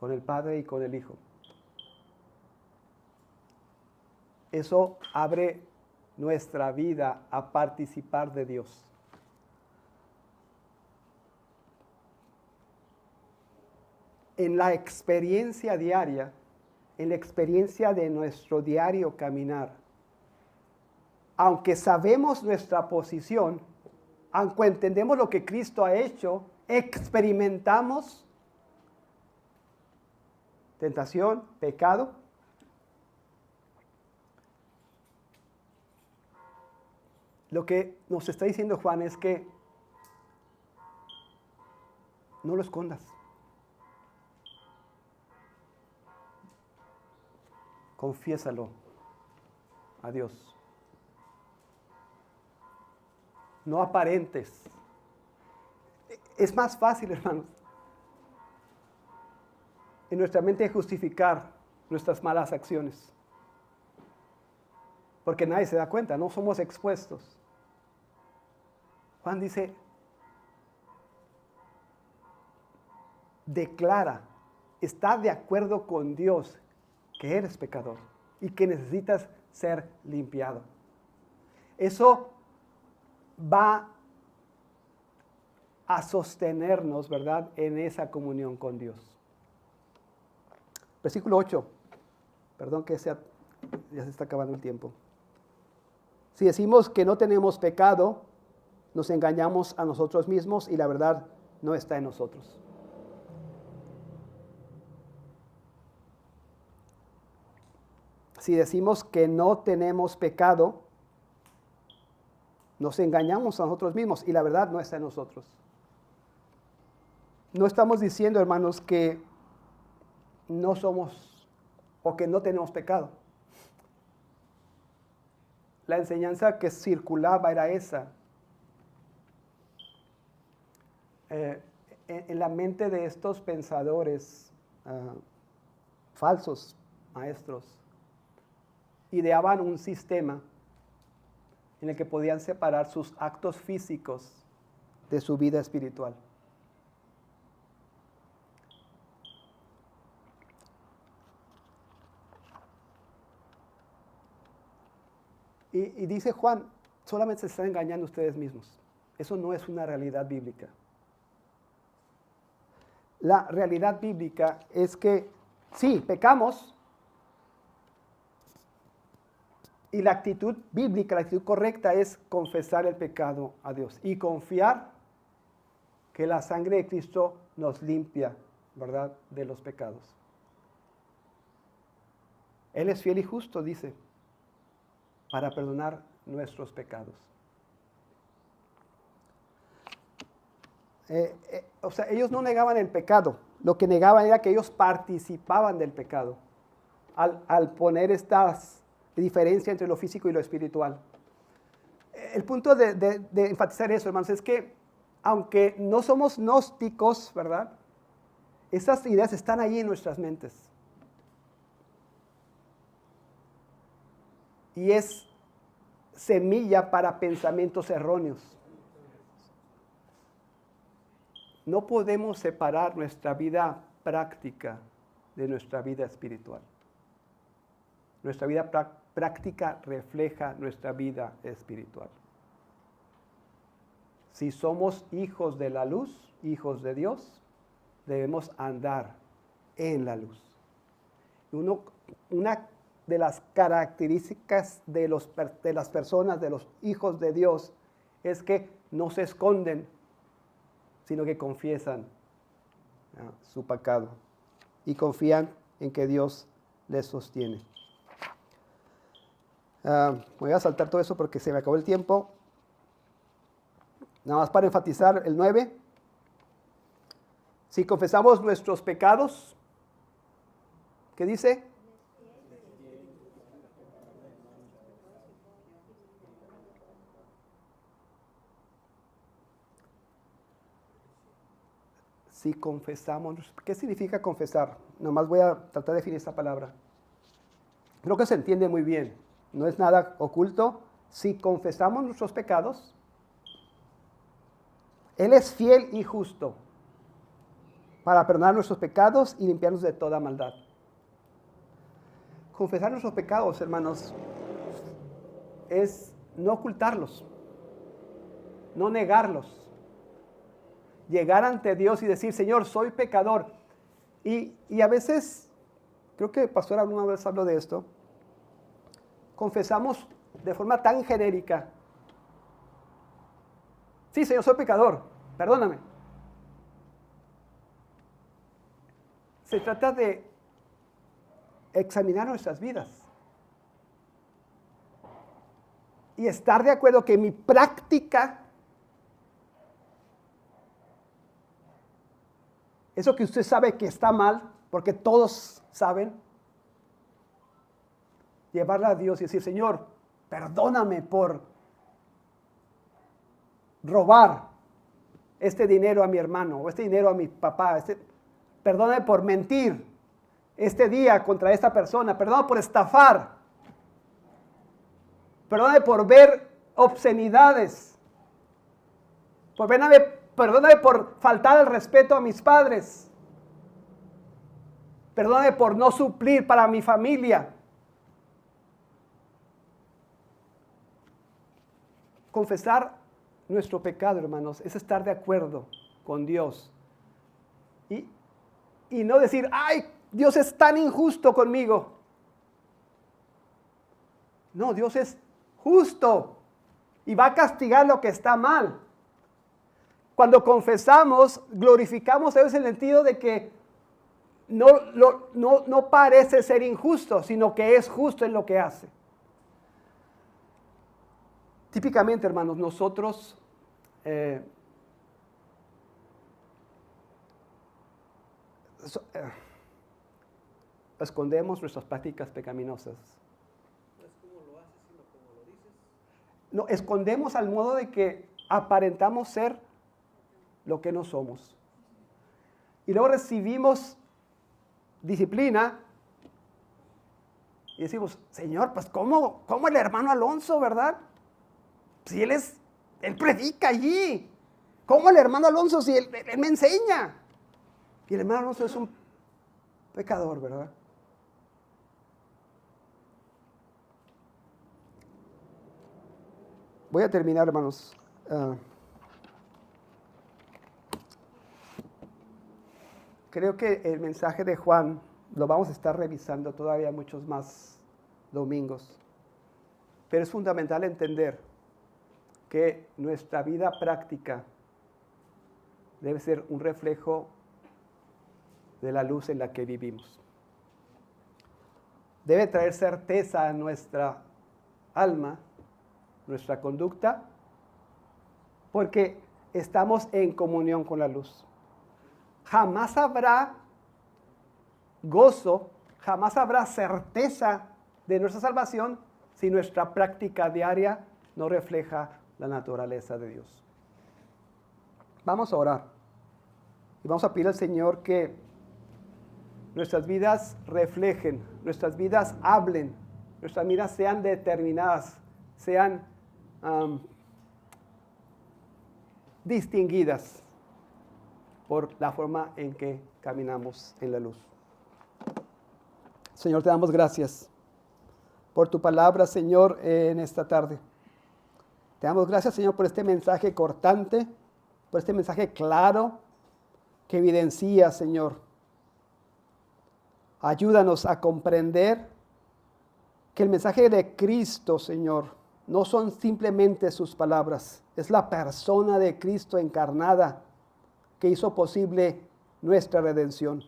con el Padre y con el Hijo. Eso abre nuestra vida a participar de Dios. En la experiencia diaria, en la experiencia de nuestro diario caminar, aunque sabemos nuestra posición, aunque entendemos lo que Cristo ha hecho, experimentamos tentación, pecado. Lo que nos está diciendo Juan es que no lo escondas. Confiésalo a Dios. No aparentes. Es más fácil, hermanos, en nuestra mente justificar nuestras malas acciones. Porque nadie se da cuenta, no somos expuestos. Juan dice, declara, está de acuerdo con Dios que eres pecador y que necesitas ser limpiado. Eso va a sostenernos, ¿verdad?, en esa comunión con Dios. Versículo 8. Perdón que ya se está acabando el tiempo. Si decimos que no tenemos pecado, nos engañamos a nosotros mismos y la verdad no está en nosotros. Si decimos que no tenemos pecado, nos engañamos a nosotros mismos y la verdad no está en nosotros. no estamos diciendo, hermanos, que no somos o que no tenemos pecado. La enseñanza que circulaba era esa. En la mente de estos pensadores falsos maestros, ideaban un sistema en el que podían separar sus actos físicos de su vida espiritual. Y dice Juan, solamente se están engañando ustedes mismos. Eso no es una realidad bíblica. La realidad bíblica es que sí, pecamos, y la actitud bíblica, la actitud correcta es confesar el pecado a Dios y confiar que la sangre de Cristo nos limpia, ¿verdad?, de los pecados. Él es fiel y justo, dice, para perdonar nuestros pecados. O sea, ellos no negaban el pecado, lo que negaban era que ellos participaban del pecado al poner estas diferencia entre lo físico y lo espiritual. El punto de enfatizar eso, hermanos, es que aunque no somos gnósticos, ¿verdad?, esas ideas están ahí en nuestras mentes. Y es semilla para pensamientos erróneos. No podemos separar nuestra vida práctica de nuestra vida espiritual. Nuestra vida práctica refleja nuestra vida espiritual. Si somos hijos de la luz, hijos de Dios, debemos andar en la luz. Una de las características de las personas, de los hijos de Dios, es que no se esconden, sino que confiesan su pecado y confían en que Dios les sostiene. Voy a saltar todo eso porque se me acabó el tiempo. Nada más para enfatizar el 9. Si confesamos nuestros pecados, ¿qué dice? Si confesamos, ¿qué significa confesar? Nomás voy a tratar de definir esta palabra. Creo que se entiende muy bien, no es nada oculto. Si confesamos nuestros pecados, Él es fiel y justo para perdonar nuestros pecados y limpiarnos de toda maldad. Confesar nuestros pecados, hermanos, es no ocultarlos, no negarlos. Llegar ante Dios y decir, Señor, soy pecador. Y a veces, creo que el pastor alguna vez habló de esto, confesamos de forma tan genérica. Sí, Señor, soy pecador, perdóname. Se trata de examinar nuestras vidas y estar de acuerdo que mi práctica, eso que usted sabe que está mal, porque todos saben, llevarla a Dios y decir, Señor, perdóname por robar este dinero a mi hermano, o este dinero a mi papá, perdóname por mentir este día contra esta persona, perdóname por estafar, perdóname por ver obscenidades, perdóname por faltar el respeto a mis padres, perdóname por no suplir para mi familia. Confesar nuestro pecado, hermanos, es estar de acuerdo con Dios. Y no decir, ay, Dios es tan injusto conmigo. No, Dios es justo y va a castigar lo que está mal. Cuando confesamos, glorificamos a Dios en el sentido de que no parece ser injusto, sino que es justo en lo que hace. Típicamente, hermanos, nosotros escondemos nuestras prácticas pecaminosas. No es como lo haces, sino como lo dices. No, escondemos al modo de que aparentamos ser lo que no somos. Y luego recibimos disciplina y decimos, Señor, pues ¿cómo el hermano Alonso, verdad? Si él predica allí. ¿Cómo el hermano Alonso si él me enseña? Y el hermano Alonso es un pecador, ¿verdad? Voy a terminar, hermanos. Creo que el mensaje de Juan lo vamos a estar revisando todavía muchos más domingos. Pero es fundamental entender que nuestra vida práctica debe ser un reflejo de la luz en la que vivimos. Debe traer certeza a nuestra alma, nuestra conducta, porque estamos en comunión con la luz. Jamás habrá gozo, jamás habrá certeza de nuestra salvación si nuestra práctica diaria no refleja la naturaleza de Dios. Vamos a orar y vamos a pedir al Señor que nuestras vidas reflejen, nuestras vidas hablen, nuestras vidas sean determinadas, sean distinguidas por la forma en que caminamos en la luz. Señor, te damos gracias por tu palabra, Señor, en esta tarde. Te damos gracias, Señor, por este mensaje cortante, por este mensaje claro que evidencia, Señor. Ayúdanos a comprender que el mensaje de Cristo, Señor, no son simplemente sus palabras, es la persona de Cristo encarnada que hizo posible nuestra redención.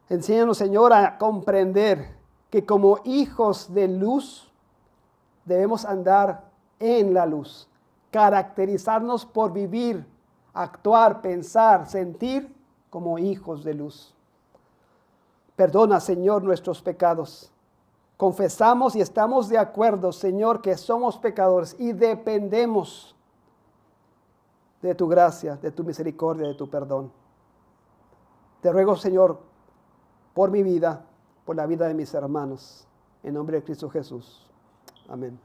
Enséñanos, Señor, a comprender que como hijos de luz debemos andar en la luz, caracterizarnos por vivir, actuar, pensar, sentir como hijos de luz. Perdona, Señor, nuestros pecados. Confesamos y estamos de acuerdo, Señor, que somos pecadores y dependemos de tu gracia, de tu misericordia, de tu perdón. Te ruego, Señor, por mi vida, por la vida de mis hermanos, en nombre de Cristo Jesús. Amén.